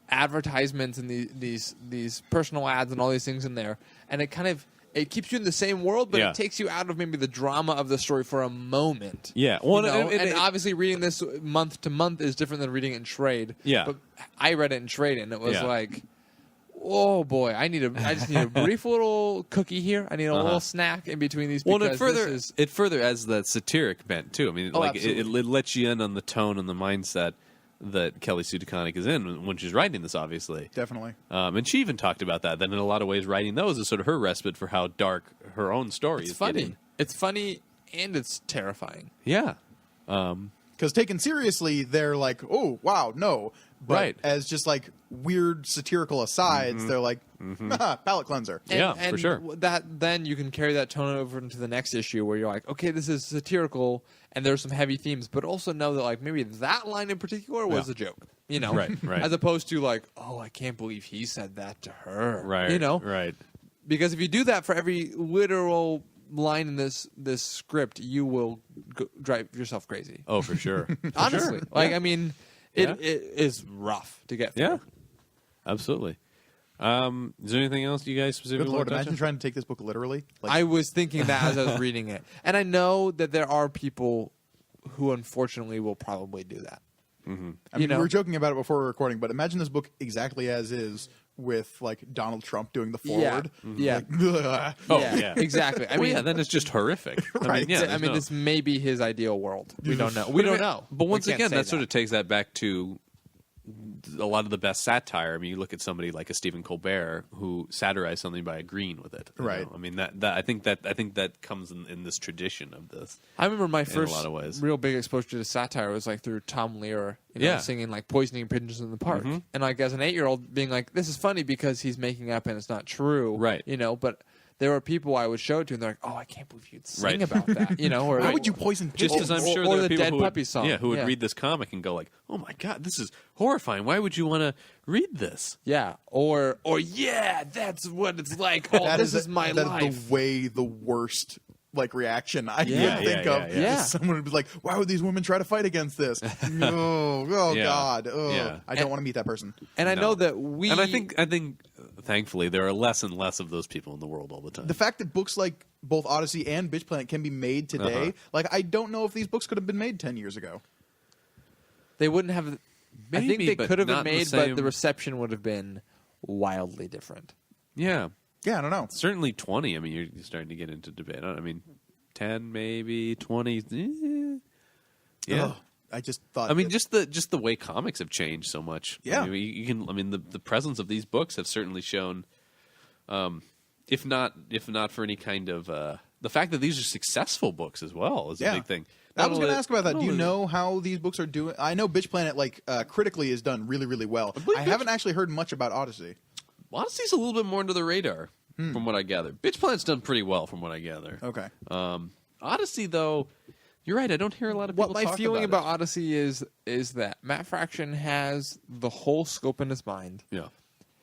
Speaker 3: advertisements and these personal ads and all these things in there, and it keeps you in the same world, but
Speaker 1: Yeah.
Speaker 3: it takes you out of maybe the drama of the story for a moment.
Speaker 1: Yeah. Well,
Speaker 3: And obviously reading this month to month is different than reading it in trade.
Speaker 1: Yeah.
Speaker 3: But I read it in trade, and it was
Speaker 1: Yeah.
Speaker 3: like, oh boy, I just need a brief little cookie here. I need a little snack in between these.
Speaker 1: Well,
Speaker 3: Because
Speaker 1: it further adds that satiric bent too. I mean,
Speaker 3: Oh,
Speaker 1: like it
Speaker 3: absolutely.
Speaker 1: lets you in on the tone and the mindset that Kelly Sue DeConnick is in when she's writing this, obviously.
Speaker 2: Definitely.
Speaker 1: And she even talked about that in a lot of ways, writing those is sort of her respite for how dark her own story
Speaker 3: it's
Speaker 1: is
Speaker 3: funny.
Speaker 1: getting.
Speaker 3: It's funny and it's terrifying.
Speaker 1: Yeah.
Speaker 2: Because taken seriously, they're like, oh, wow, no. But
Speaker 1: Right.
Speaker 2: as just like weird satirical asides, they're like, palate cleanser.
Speaker 1: Yeah, for sure.
Speaker 3: That then you can carry that tone over into the next issue where you're like, okay, this is satirical and there's some heavy themes, but also know that like maybe that line in particular was
Speaker 1: Yeah.
Speaker 3: a joke,
Speaker 1: Right.
Speaker 3: as opposed to like, oh, I can't believe he said that to her,
Speaker 1: Right. Right.
Speaker 3: because if you do that for every literal line in this script, you will drive yourself crazy.
Speaker 1: Oh, for sure.
Speaker 3: Honestly, I mean,
Speaker 1: Yeah.
Speaker 3: it is rough to get through.
Speaker 1: Yeah. Absolutely. Is there anything else you guys
Speaker 2: Good
Speaker 1: specifically
Speaker 2: Lord,
Speaker 1: want to touch
Speaker 2: imagine
Speaker 1: on?
Speaker 2: trying to take this book literally. Like,
Speaker 3: I was thinking that as I was reading it. And I know that there are people who unfortunately will probably do that.
Speaker 2: I mean,
Speaker 3: you know?
Speaker 2: we were joking about it before we were recording, but imagine this book exactly as is with like Donald Trump doing the forward.
Speaker 3: Yeah.
Speaker 2: Like, ugh.
Speaker 1: Oh, yeah.
Speaker 3: Exactly. I
Speaker 1: Well,
Speaker 3: mean,
Speaker 1: yeah, then it's just horrific. I
Speaker 2: Right.
Speaker 1: mean, yeah,
Speaker 3: I mean, this may be his ideal world. We don't know. We don't know.
Speaker 1: But once
Speaker 3: We can't
Speaker 1: again,
Speaker 3: say
Speaker 1: that sort of takes that back to a lot of the best satire. I mean, you look at somebody like a Stephen Colbert who satirized something by agreeing with it. you
Speaker 2: Right.
Speaker 1: know? I mean, that I think that comes in this tradition of this.
Speaker 3: I remember my
Speaker 1: a
Speaker 3: first
Speaker 1: lot of ways.
Speaker 3: real big exposure to satire was like through Tom Lehrer,
Speaker 1: Yeah.
Speaker 3: singing like "Poisoning Pigeons in the Park," and like as an 8-year-old being like, "This is funny because he's making up and it's not true,"
Speaker 1: Right.
Speaker 3: But there were people I would show it to, and they're like, "Oh, I can't believe you'd sing
Speaker 1: Right.
Speaker 3: about that," Or
Speaker 2: Why would you poison
Speaker 1: Just
Speaker 2: pigeons?
Speaker 1: as I'm sure
Speaker 3: or
Speaker 1: there are
Speaker 3: the
Speaker 1: people
Speaker 3: Dead
Speaker 1: who would,
Speaker 3: Puppy song.
Speaker 1: who would
Speaker 3: Yeah.
Speaker 1: read this comic and go like, "Oh my god, this is horrifying. Why would you want to read this?"
Speaker 3: Yeah, or yeah, that's what it's like. Oh,
Speaker 2: That
Speaker 3: this is my
Speaker 2: that
Speaker 3: life.
Speaker 2: is the worst like reaction I
Speaker 3: Yeah.
Speaker 2: can think
Speaker 1: Yeah,
Speaker 2: of.
Speaker 1: yeah,
Speaker 3: yeah.
Speaker 2: Someone would be like, "Why would these women try to fight against this?" oh
Speaker 1: Yeah.
Speaker 2: God, oh,
Speaker 1: Yeah.
Speaker 2: I don't want to meet that person.
Speaker 3: And I
Speaker 1: No.
Speaker 3: know that we
Speaker 1: And I think, thankfully, there are less and less of those people in the world all the time.
Speaker 2: The fact that books like both Odyssey and Bitch Planet can be made today, like I don't know if these books could have been made 10 years ago.
Speaker 3: They wouldn't have. I think
Speaker 1: Maybe,
Speaker 3: they
Speaker 1: but
Speaker 3: could have
Speaker 1: not
Speaker 3: been
Speaker 1: in the
Speaker 3: made, but
Speaker 1: same-
Speaker 3: the reception would have been wildly different.
Speaker 1: Yeah.
Speaker 2: Yeah, I don't know.
Speaker 1: Certainly 20. I mean, you're starting to get into debate. I mean, 10 maybe, 20. Yeah.
Speaker 2: Ugh, I just thought.
Speaker 1: I mean,
Speaker 2: that-
Speaker 1: just the way comics have changed so much.
Speaker 2: Yeah.
Speaker 1: I mean, you can. I mean, the presence of these books have certainly shown, if not for any kind of the fact that these are successful books as well is a big thing.
Speaker 2: I was going to
Speaker 1: Not
Speaker 2: ask about that.
Speaker 1: only-
Speaker 2: Do you
Speaker 1: not only-
Speaker 2: know how these books are doing? I know Bitch Planet, like critically, is done really, really well.
Speaker 1: believe
Speaker 2: I
Speaker 1: Bitch-
Speaker 2: haven't actually heard much about Odyssey.
Speaker 1: Odyssey's a little bit more under the radar, from what I gather. Bitch Planet's done pretty well, from what I gather.
Speaker 2: Okay.
Speaker 1: Odyssey, though, you're right. I don't hear a lot of people
Speaker 3: What my
Speaker 1: talk
Speaker 3: feeling about
Speaker 1: it.
Speaker 3: Odyssey is that Matt Fraction has the whole scope in his mind.
Speaker 1: Yeah.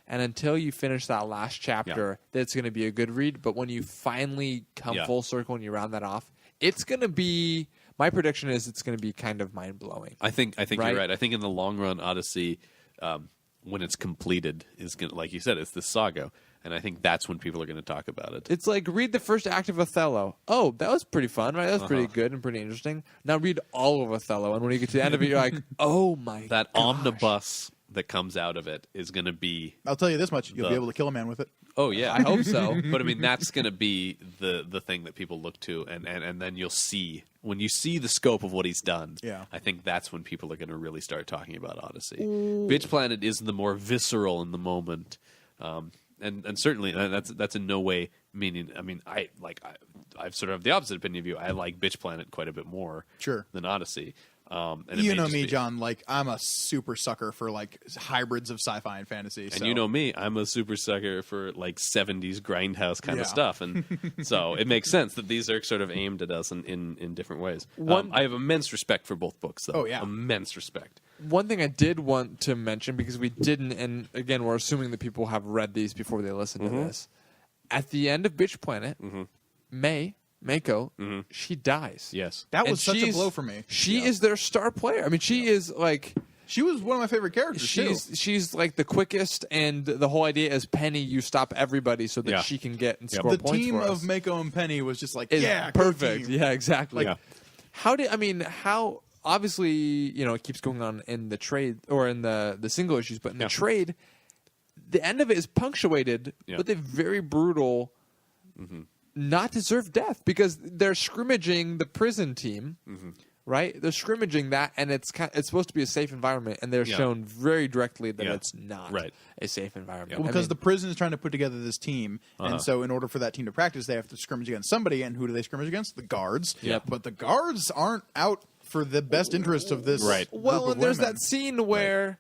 Speaker 3: And until you finish that last chapter, that's going to be a good read. But when you finally come
Speaker 1: Yeah.
Speaker 3: full circle and you round that off, it's going to be. My prediction is it's going to be kind of mind blowing.
Speaker 1: I think
Speaker 3: Right?
Speaker 1: you're right. I think in the long run, Odyssey, when it's completed, is going to, like you said, it's this saga, and I think that's when people are going to talk about it.
Speaker 3: It's like read the first act of Othello. Oh, that was pretty fun, right? That was
Speaker 1: Uh-huh.
Speaker 3: pretty good and pretty interesting. Now read all of Othello, and when you get to the end of it, you're like, oh my!
Speaker 1: That
Speaker 3: gosh.
Speaker 1: omnibus that comes out of it is going to be.
Speaker 2: I'll tell you this much: you'll be
Speaker 1: The-
Speaker 2: able to kill a man with it.
Speaker 1: Oh yeah,
Speaker 3: I hope so.
Speaker 1: But I mean, that's going to be the thing that people look to, and then you'll see when you see the scope of what he's done.
Speaker 2: Yeah.
Speaker 1: I think that's when people are going to really start talking about Odyssey. Bitch Planet is the more visceral in the moment, and certainly that's in no way meaning. I mean, I've sort of the opposite opinion of you. I like Bitch Planet quite a bit more
Speaker 2: Sure.
Speaker 1: than Odyssey. And it
Speaker 2: You
Speaker 1: may
Speaker 2: know
Speaker 1: just
Speaker 2: me,
Speaker 1: be-
Speaker 2: John. Like I'm a super sucker for like hybrids of sci-fi and fantasy.
Speaker 1: And
Speaker 2: so.
Speaker 1: you know me, I'm a super sucker for like 70s grindhouse kind of
Speaker 2: Yeah.
Speaker 1: stuff. And so it makes sense that these are sort of aimed at us in different ways.
Speaker 3: One-
Speaker 1: I have immense respect for both books, though.
Speaker 2: Oh, yeah.
Speaker 1: Immense respect.
Speaker 3: One thing I did want to mention, because we didn't, and again, we're assuming that people have read these before they listen to this. At the end of Bitch Planet, Mako, she dies.
Speaker 1: Yes.
Speaker 2: that
Speaker 3: And
Speaker 2: was such a
Speaker 3: she's-
Speaker 2: blow for me.
Speaker 3: She is their star player. I mean, she is like
Speaker 2: She was one of my favorite characters too.
Speaker 3: she's like the quickest, and the whole idea is Penny, you stop everybody so that
Speaker 1: Yeah.
Speaker 3: she can get and
Speaker 1: Yep.
Speaker 3: score
Speaker 2: The
Speaker 3: points
Speaker 2: team
Speaker 3: for us.
Speaker 2: of Mako and Penny was just like,
Speaker 3: Is
Speaker 2: yeah, go
Speaker 3: perfect.
Speaker 2: team.
Speaker 3: Yeah, exactly.
Speaker 1: Yeah.
Speaker 3: How obviously, it keeps going on in the trade or in the single issues, but in the trade, the end of it is punctuated with a very brutal, not deserved death, because they're scrimmaging the prison team, right? They're scrimmaging that, and it's supposed to be a safe environment, and they're shown very directly that
Speaker 1: Yeah.
Speaker 3: it's not
Speaker 1: Right.
Speaker 3: a safe environment.
Speaker 1: Yeah.
Speaker 2: Well,
Speaker 3: I
Speaker 2: because
Speaker 3: mean,
Speaker 2: the prison is trying to put together this team, and so in order for that team to practice, they have to scrimmage against somebody. And who do they scrimmage against? The guards.
Speaker 3: Yep.
Speaker 2: But the guards aren't out for the best interests of this.
Speaker 1: Right.
Speaker 2: group
Speaker 3: well,
Speaker 2: of
Speaker 3: and there's
Speaker 2: women.
Speaker 3: that scene where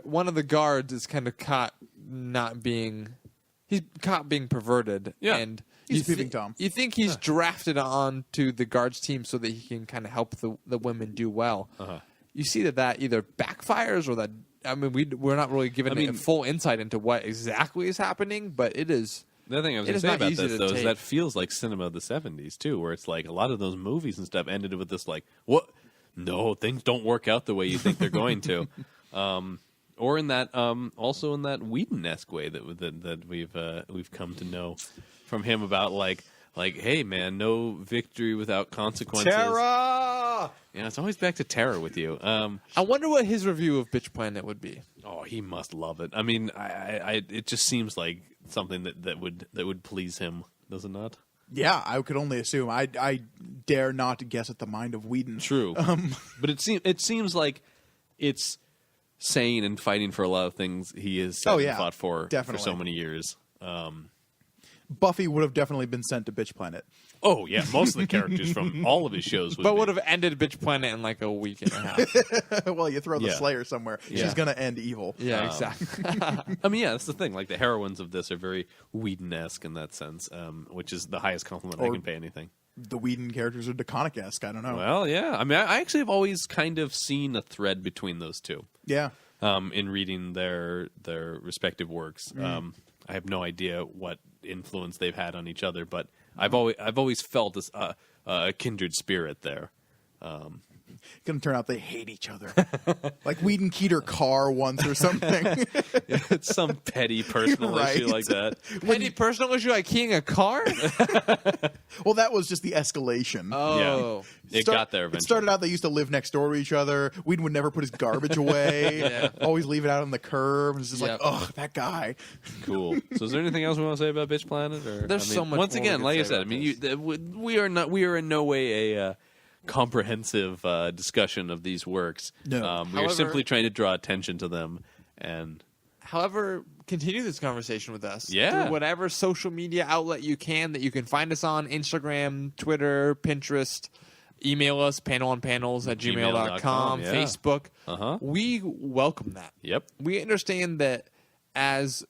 Speaker 3: one of the guards is kind of caught not being he's caught being perverted.
Speaker 1: Yeah.
Speaker 3: And
Speaker 2: He's
Speaker 3: you
Speaker 2: peeping Tom.
Speaker 3: You think he's drafted onto the guards team so that he can kind of help the women do well. You see that either backfires or that. I mean, we're not really given a full insight into what exactly is happening, but it is.
Speaker 1: The other thing I was
Speaker 3: It
Speaker 1: going to
Speaker 3: is
Speaker 1: say
Speaker 3: not
Speaker 1: about
Speaker 3: easy
Speaker 1: this,
Speaker 3: to
Speaker 1: though, is
Speaker 3: take.
Speaker 1: that feels like cinema of the 70s, too, where it's like a lot of those movies and stuff ended with this, like, what? No, things don't work out the way you think they're going to. Or in that, also in that Whedon-esque way that we've come to know from him about, like, hey, man, no victory without consequences.
Speaker 2: Terra.
Speaker 1: Yeah, it's always back to terror with you.
Speaker 3: I wonder what his review of Bitch Planet would be.
Speaker 1: Oh, he must love it. I mean, it just seems like something that would please him, does it not?
Speaker 2: Yeah, I could only assume. I dare not guess at the mind of Whedon.
Speaker 1: True, but it seems like it's sane and fighting for a lot of things he has said and fought for
Speaker 2: definitely.
Speaker 1: so many years.
Speaker 2: Buffy would have definitely been sent to Bitch Planet.
Speaker 1: Oh yeah, most of the characters from all of his shows
Speaker 3: Would have ended Bitch Planet in like a week and a half.
Speaker 2: Well, you throw the
Speaker 1: Yeah.
Speaker 2: Slayer somewhere,
Speaker 1: Yeah.
Speaker 2: she's gonna end evil.
Speaker 3: Yeah, exactly.
Speaker 1: I mean, yeah, that's the thing. Like the heroines of this are very Whedon-esque in that sense, which is the highest compliment I
Speaker 2: Or-
Speaker 1: can pay anything.
Speaker 2: The Whedon characters are Draconic-esque. I don't know.
Speaker 1: Well, yeah. I mean, I actually have always kind of seen a thread between those two.
Speaker 2: Yeah.
Speaker 1: In reading their respective works. I have no idea what influence they've had on each other, but I've always felt this a kindred spirit there.
Speaker 2: Gonna turn out they hate each other. Like Weed and Keeter Carr once or something.
Speaker 1: It's some petty personal issue
Speaker 2: Right.
Speaker 1: like that.
Speaker 3: Petty personal issue like keying a car?
Speaker 2: Well, that was just the escalation.
Speaker 3: Oh.
Speaker 1: It got there eventually.
Speaker 2: It started out they used to live next door to each other. Weed would never put his garbage away.
Speaker 3: Yeah.
Speaker 2: Always leave it out on the curb. It's just
Speaker 3: Yeah.
Speaker 2: like, ugh, that guy.
Speaker 1: Cool. So, is there anything else we want to say about Bitch Planet? Or
Speaker 3: There's so much
Speaker 1: Once
Speaker 3: more we
Speaker 1: again,
Speaker 3: could
Speaker 1: like I
Speaker 3: say
Speaker 1: said, I
Speaker 3: about
Speaker 1: mean, we are in no way a comprehensive discussion of these works.
Speaker 2: No.
Speaker 1: We are
Speaker 3: However-
Speaker 1: simply trying to draw attention to them, and
Speaker 3: However, continue this conversation with us.
Speaker 1: Yeah.
Speaker 3: Through whatever social media outlet you can that you can find us on: Instagram, Twitter, Pinterest. Email us, panelonpanels@gmail.com,
Speaker 1: yeah.
Speaker 3: Facebook.
Speaker 1: Uh-huh.
Speaker 3: We welcome that.
Speaker 1: yep,
Speaker 3: We understand that as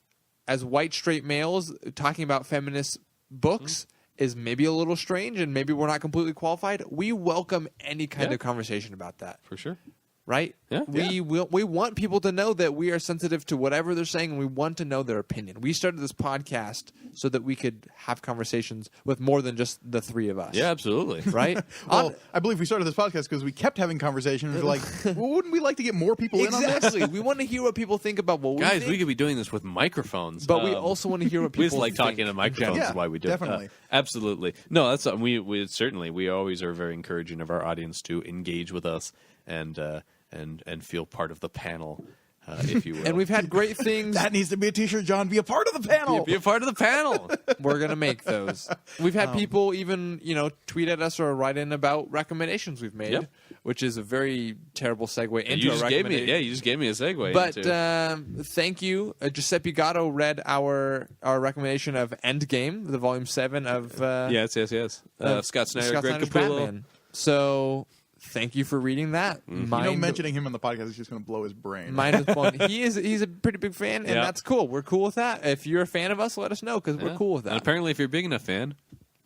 Speaker 3: white straight males, talking about feminist books is maybe a little strange and maybe we're not completely qualified. We welcome any kind
Speaker 1: Yeah.
Speaker 3: of conversation about that.
Speaker 1: for sure.
Speaker 3: Right?
Speaker 1: Yeah.
Speaker 3: We want people to know that we are sensitive to whatever they're saying, and we want to know their opinion. We started this podcast so that we could have conversations with more than just the three of us.
Speaker 1: Yeah, absolutely.
Speaker 3: Right?
Speaker 2: Well, I believe we started this podcast because we kept having conversations. We're like, well, wouldn't we like to get more people in on this?
Speaker 3: Exactly. We want to hear what people think about what we
Speaker 1: Guys,
Speaker 3: think,
Speaker 1: we could be doing this with microphones,
Speaker 3: but we also want to hear what people
Speaker 1: we just like
Speaker 3: think
Speaker 1: talking to
Speaker 3: in
Speaker 1: microphones.
Speaker 3: general.
Speaker 1: Is why we do
Speaker 2: definitely.
Speaker 1: it. Absolutely. No, that's something we certainly we always are very encouraging of our audience to engage with us and feel part of the panel, if you will.
Speaker 3: And we've had great things.
Speaker 2: That needs to be a T-shirt, John. Be a part of the panel.
Speaker 1: be a part of the panel.
Speaker 3: We're gonna make those. We've had people even tweet at us or write in about recommendations we've made,
Speaker 1: Yep.
Speaker 3: which is a very terrible segue into
Speaker 1: you
Speaker 3: a
Speaker 1: just gave me
Speaker 3: recommendation.
Speaker 1: you just gave me a segue.
Speaker 3: But
Speaker 1: into,
Speaker 3: thank you, Giuseppe Gatto read our recommendation of Endgame, the volume 7 of
Speaker 1: yes. Scott Snyder,
Speaker 3: Scott
Speaker 1: Greg
Speaker 3: Snyder's
Speaker 1: Capullo.
Speaker 3: Batman. So thank you for reading that.
Speaker 2: Mentioning him on the podcast is just going to blow his brain.
Speaker 3: Mine is blown. He's a pretty big fan, and
Speaker 1: Yeah.
Speaker 3: that's cool. We're cool with that. If you're a fan of us, let us know because we're
Speaker 1: Yeah.
Speaker 3: cool with
Speaker 1: And
Speaker 3: that.
Speaker 1: apparently, if you're a big enough fan,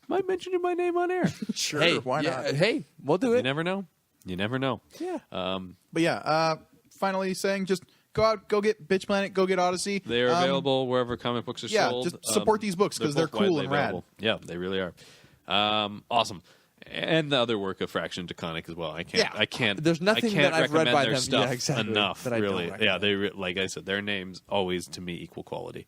Speaker 1: might mention my name on air.
Speaker 2: Sure,
Speaker 3: Hey,
Speaker 2: why
Speaker 3: yeah,
Speaker 2: not?
Speaker 3: Hey, we'll do
Speaker 1: You
Speaker 3: it.
Speaker 1: never know. You never know.
Speaker 3: Yeah.
Speaker 2: But yeah, finally saying just go out, go get Bitch Planet, go get Odyssey.
Speaker 1: They are available wherever comic books are
Speaker 2: yeah,
Speaker 1: sold.
Speaker 2: just support these books 'cause they're
Speaker 1: both
Speaker 2: cool
Speaker 1: widely
Speaker 2: and rad.
Speaker 1: available. Yeah, they really are. Awesome. And the other work of Fraction Taconic as well. I can't.
Speaker 3: There's nothing
Speaker 1: I can't
Speaker 3: that I've read
Speaker 1: recommend
Speaker 3: by
Speaker 1: their
Speaker 3: them-
Speaker 1: stuff
Speaker 3: yeah, exactly,
Speaker 1: enough.
Speaker 3: that I don't
Speaker 1: really, yeah.
Speaker 3: recommend.
Speaker 1: They like I said, their names always to me equal quality.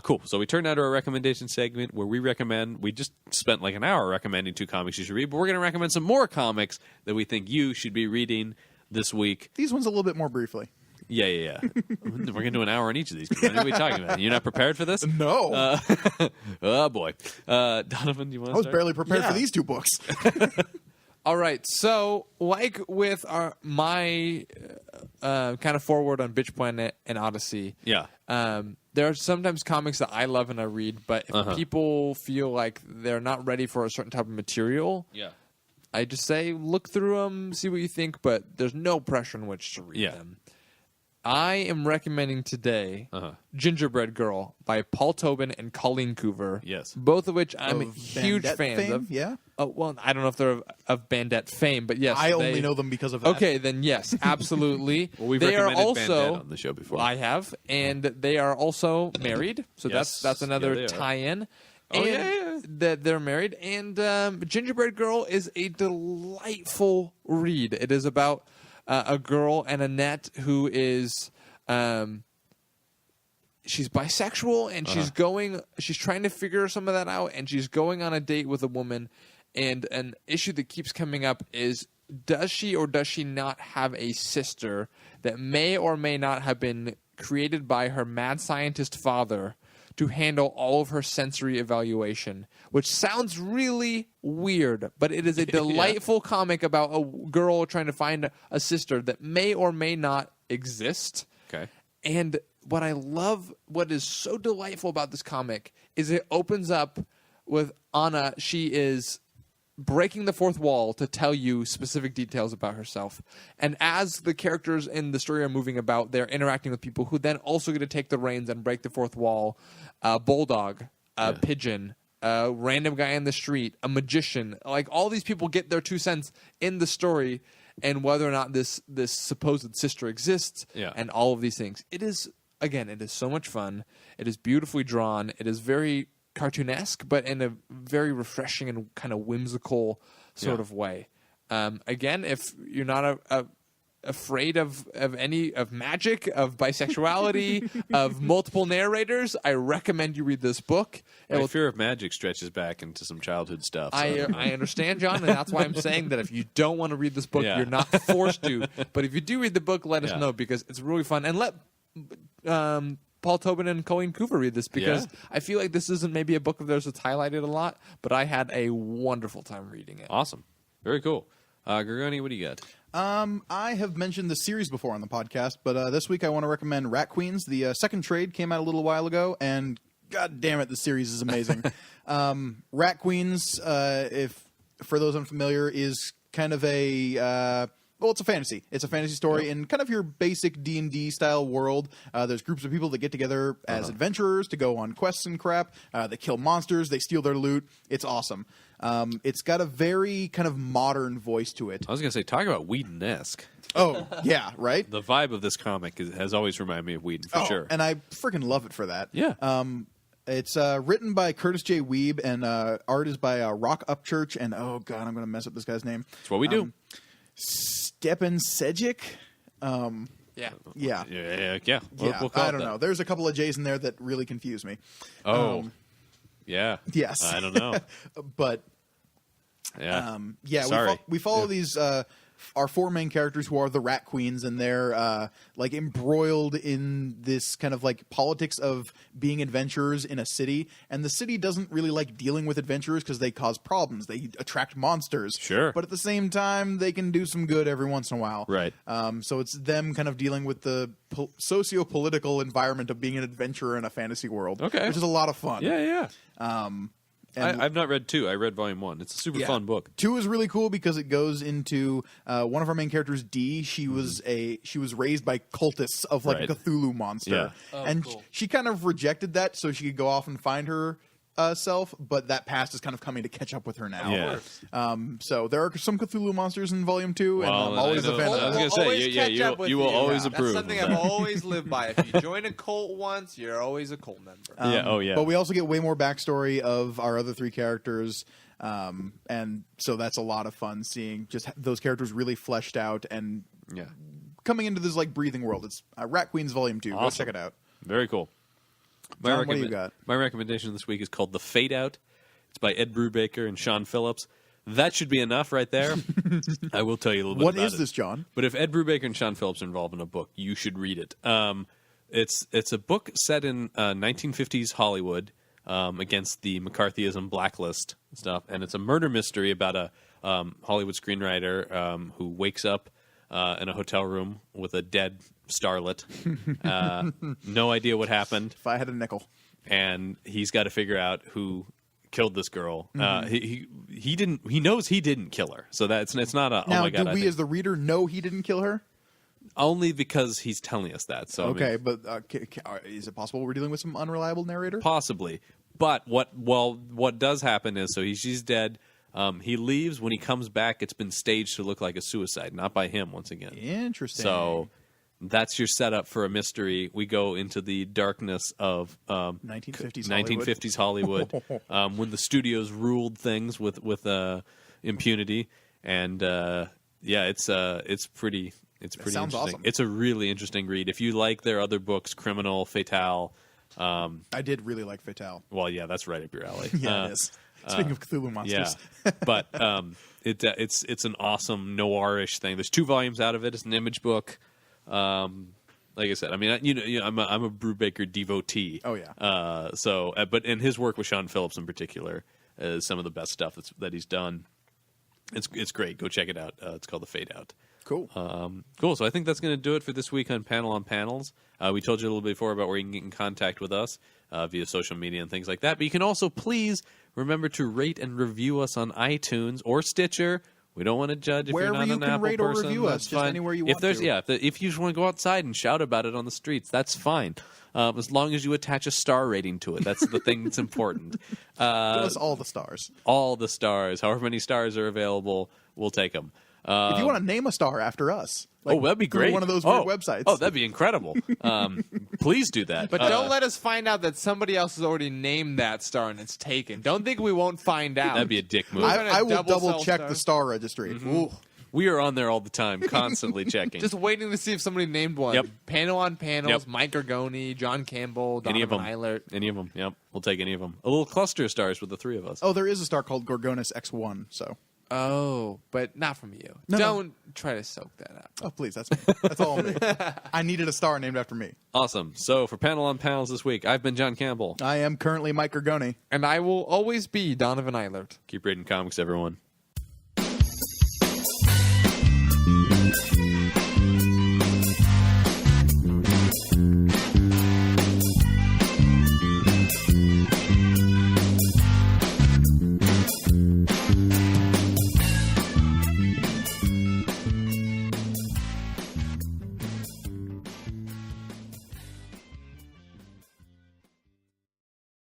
Speaker 1: Cool. So we turn now to our recommendation segment where we recommend. We just spent like an hour recommending 2 comics you should read, but we're going to recommend some more comics that we think you should be reading this week.
Speaker 2: These ones a little bit more briefly.
Speaker 1: Yeah. We're going to do an hour on each of these. What are we talking about? You're not prepared for this?
Speaker 2: No,
Speaker 1: Oh boy, Donovan, do you want
Speaker 2: I
Speaker 1: to
Speaker 2: was
Speaker 1: start?
Speaker 2: barely prepared
Speaker 3: Yeah.
Speaker 2: for these 2 books.
Speaker 3: All right. So, like with my kind of forward on Bitch Planet and Odyssey,
Speaker 1: Yeah.
Speaker 3: there are sometimes comics that I love and I read, but if people feel like they're not ready for a certain type of material,
Speaker 1: Yeah.
Speaker 3: I just say look through them, see what you think, but there's no pressure in which to read
Speaker 1: Yeah.
Speaker 3: them. I am recommending today
Speaker 1: Uh-huh.
Speaker 3: Gingerbread Girl by Paul Tobin and Colleen Coover.
Speaker 1: Yes.
Speaker 3: Both of which I'm
Speaker 2: Of
Speaker 3: huge
Speaker 2: Bandette
Speaker 3: fans
Speaker 2: fame?
Speaker 3: of.
Speaker 2: Yeah,
Speaker 3: Oh, well, I don't know if they're of Bandette fame, but yes.
Speaker 2: I
Speaker 3: they-
Speaker 2: only know them because of that.
Speaker 3: Okay, then yes, absolutely.
Speaker 1: Well, we've
Speaker 3: they are
Speaker 1: recommended
Speaker 3: also
Speaker 1: Bandette on the show before.
Speaker 3: I have, and they are also married. So
Speaker 1: Yes.
Speaker 3: that's another
Speaker 1: Yeah, they are.
Speaker 3: tie-in.
Speaker 1: Oh,
Speaker 3: And
Speaker 1: yeah.
Speaker 3: that they're married. And Gingerbread Girl is a delightful read. It is about a girl and Annette who is she's bisexual and she's trying to figure some of that out, and she's going on a date with a woman. And an issue that keeps coming up is, does she or does she not have a sister that may or may not have been created by her mad scientist father to handle all of her sensory evaluation, which sounds really weird, but it is a delightful comic about a girl trying to find a sister that may or may not exist.
Speaker 1: Okay.
Speaker 3: And what I love, what is so delightful about this comic is it opens up with Anna. She is breaking the fourth wall to tell you specific details about herself. And as the characters in the story are moving about, they're interacting with people who then also get to take the reins and break the fourth wall. A bulldog, a pigeon, a random guy in the street, a magician. Like, all these people get their 2 cents in the story and whether or not this supposed sister exists and all of these things. It is, again, it is so much fun. It is beautifully drawn. It is very cartoonesque, but in a very refreshing and kind of whimsical sort of way. Again, if you're not afraid of magic, of bisexuality, of multiple narrators, I recommend you read this book.
Speaker 1: My fear of magic stretches back into some childhood stuff. So.
Speaker 3: I understand, John, and that's why I'm saying that if you don't want to read this book, you're not forced to. But if you do read the book, let us know, because it's really fun. And let Paul Tobin and Colleen Coover read this, because I feel like this isn't maybe a book of theirs that's highlighted a lot, but I had a wonderful time reading it.
Speaker 1: Awesome. Very cool. Gorgoni, what do you got?
Speaker 2: I have mentioned the series before on the podcast, but this week I want to recommend Rat Queens. The second trade came out a little while ago, and god damn it, the series is amazing. Rat Queens, if for those unfamiliar, is kind of a it's a fantasy. It's a fantasy story in kind of your basic D&D style world. There's groups of people that get together as adventurers to go on quests and crap. They kill monsters. They steal their loot. It's awesome. It's got a very kind of modern voice to it.
Speaker 1: I was going to say, talk about Whedon-esque.
Speaker 2: Oh, yeah, right?
Speaker 1: The vibe of this comic has always reminded me of Whedon, for sure.
Speaker 2: And I freaking love it for that.
Speaker 1: Yeah.
Speaker 2: It's written by Curtis J. Weeb, and art is by Rock Upchurch, and oh god, I'm going to mess up this guy's name.
Speaker 1: That's what we do.
Speaker 2: Stepan Sejic.
Speaker 3: Yeah.
Speaker 1: We'll call
Speaker 2: I don't know. There's a couple of J's in there that really confuse me. Yes.
Speaker 1: I don't know.
Speaker 2: But
Speaker 1: Sorry.
Speaker 2: we follow these our four main characters who are the Rat Queens, and they're like embroiled in this kind of like politics of being adventurers in a city, and the city doesn't really like dealing with adventurers because they cause problems. They attract monsters.
Speaker 1: Sure.
Speaker 2: But at the same time, they can do some good every once in a while.
Speaker 1: Right.
Speaker 2: So it's them kind of dealing with the socio-political environment of being an adventurer in a fantasy world.
Speaker 1: Okay.
Speaker 2: Which is a lot of fun.
Speaker 1: Yeah. I've not read 2. I read volume 1. It's a super fun book.
Speaker 2: 2 is really cool because it goes into one of our main characters, Dee. She was raised by cultists of like a Cthulhu monster, and
Speaker 3: cool.
Speaker 2: she kind of rejected that so she could go off and find her self. But that past is kind of coming to catch up with her now.
Speaker 1: Yeah.
Speaker 2: So there are some Cthulhu monsters in volume 2, and I'm always a fan
Speaker 1: I
Speaker 2: of
Speaker 1: was
Speaker 2: that.
Speaker 1: going to say, you will always approve.
Speaker 3: That's something I've always lived by. If you join a cult once, you're always a cult member.
Speaker 2: But we also get way more backstory of our other 3 characters. And so that's a lot of fun seeing just those characters really fleshed out and coming into this like breathing world. It's Rat Queens Volume 2.
Speaker 1: Awesome.
Speaker 2: Go check it out.
Speaker 1: Very cool.
Speaker 2: John, what do you got?
Speaker 1: My recommendation this week is called The Fade Out. It's by Ed Brubaker and Sean Phillips. That should be enough right there. I will tell you a little bit about it.
Speaker 2: What is this, John?
Speaker 1: But if Ed Brubaker and Sean Phillips are involved in a book, you should read it. It's a book set in 1950s Hollywood against the McCarthyism blacklist stuff, and it's a murder mystery about a Hollywood screenwriter who wakes up in a hotel room with a dead starlet. No idea what happened.
Speaker 2: If I had a nickel.
Speaker 1: And he's got to figure out who killed this girl. He didn't. He knows he didn't kill her. So it's not a.
Speaker 2: Now,
Speaker 1: oh my god!
Speaker 2: do we as the reader know he didn't kill her?
Speaker 1: Only because he's telling us that. So
Speaker 2: okay, but is it possible we're dealing with some unreliable narrator?
Speaker 1: Possibly. But what does happen is she's dead. He leaves. When he comes back, it's been staged to look like a suicide, not by him once again.
Speaker 2: Interesting.
Speaker 1: So that's your setup for a mystery. We go into the darkness of
Speaker 2: 1950s
Speaker 1: Hollywood, when the studios ruled things with impunity, and it's pretty. It's pretty
Speaker 2: sounds
Speaker 1: interesting.
Speaker 2: awesome.
Speaker 1: It's a really interesting read. If you like their other books, Criminal, Fatale.
Speaker 2: I did really like Fatale.
Speaker 1: Well, yeah, that's right up your alley.
Speaker 2: Yeah, it is. Speaking of Cthulhu monsters.
Speaker 1: Yeah, but it's an awesome noirish thing. There's 2 volumes out of it. It's an image book. Like I said, I mean, I'm a Brubaker devotee.
Speaker 2: Oh yeah.
Speaker 1: But in his work with Sean Phillips in particular is some of the best stuff that he's done. It's great. Go check it out. It's called The Fade Out.
Speaker 2: Cool.
Speaker 1: Cool. So I think that's going to do it for this week on Panel on Panels. We told you a little bit before about where you can get in contact with us via social media and things like that. But you can also please remember to rate and review us on iTunes or Stitcher. We don't want to judge if
Speaker 2: Wherever
Speaker 1: you're not
Speaker 2: you
Speaker 1: an
Speaker 2: can
Speaker 1: Apple
Speaker 2: rate or
Speaker 1: person.
Speaker 2: review us,
Speaker 1: that's
Speaker 2: just
Speaker 1: fine.
Speaker 2: anywhere you want to.
Speaker 1: Yeah, if you just want to go outside and shout about it on the streets, that's fine. As long as you attach a star rating to it. That's the thing that's important.
Speaker 2: Give us all the stars.
Speaker 1: All the stars. However many stars are available, we'll take them.
Speaker 2: If you want to name a star after us, like,
Speaker 1: that'd be
Speaker 2: through
Speaker 1: great.
Speaker 2: one of those weird websites.
Speaker 1: Oh, that'd be incredible. Please do that.
Speaker 3: But don't let us find out that somebody else has already named that star and it's taken. Don't think we won't find out.
Speaker 1: That'd be a dick move.
Speaker 2: I will
Speaker 3: double
Speaker 2: double
Speaker 3: cell
Speaker 2: check
Speaker 3: star.
Speaker 2: the star registry.
Speaker 3: Ooh.
Speaker 1: We are on there all the time, constantly checking.
Speaker 3: Just waiting to see if somebody named one.
Speaker 1: Yep.
Speaker 3: Panel on panels,
Speaker 1: Yep.
Speaker 3: Mike Gargoni, John Campbell,
Speaker 1: Any of them.
Speaker 3: Donovan Eilert.
Speaker 1: Any of them. Yep. We'll take any of them. A little cluster of stars with the three of us.
Speaker 2: Oh, there is a star called Gorgonus X1. So,
Speaker 3: Oh, but not from you.
Speaker 2: No, no.
Speaker 3: Don't try to soak that up.
Speaker 2: oh please, that's me. That's all me. I needed a star named after me.
Speaker 1: Awesome. So for Panel on Panels this week, I've been John Campbell.
Speaker 2: I am currently Mike Gorgoni.
Speaker 3: And I will always be Donovan Eilert.
Speaker 1: Keep reading comics, everyone.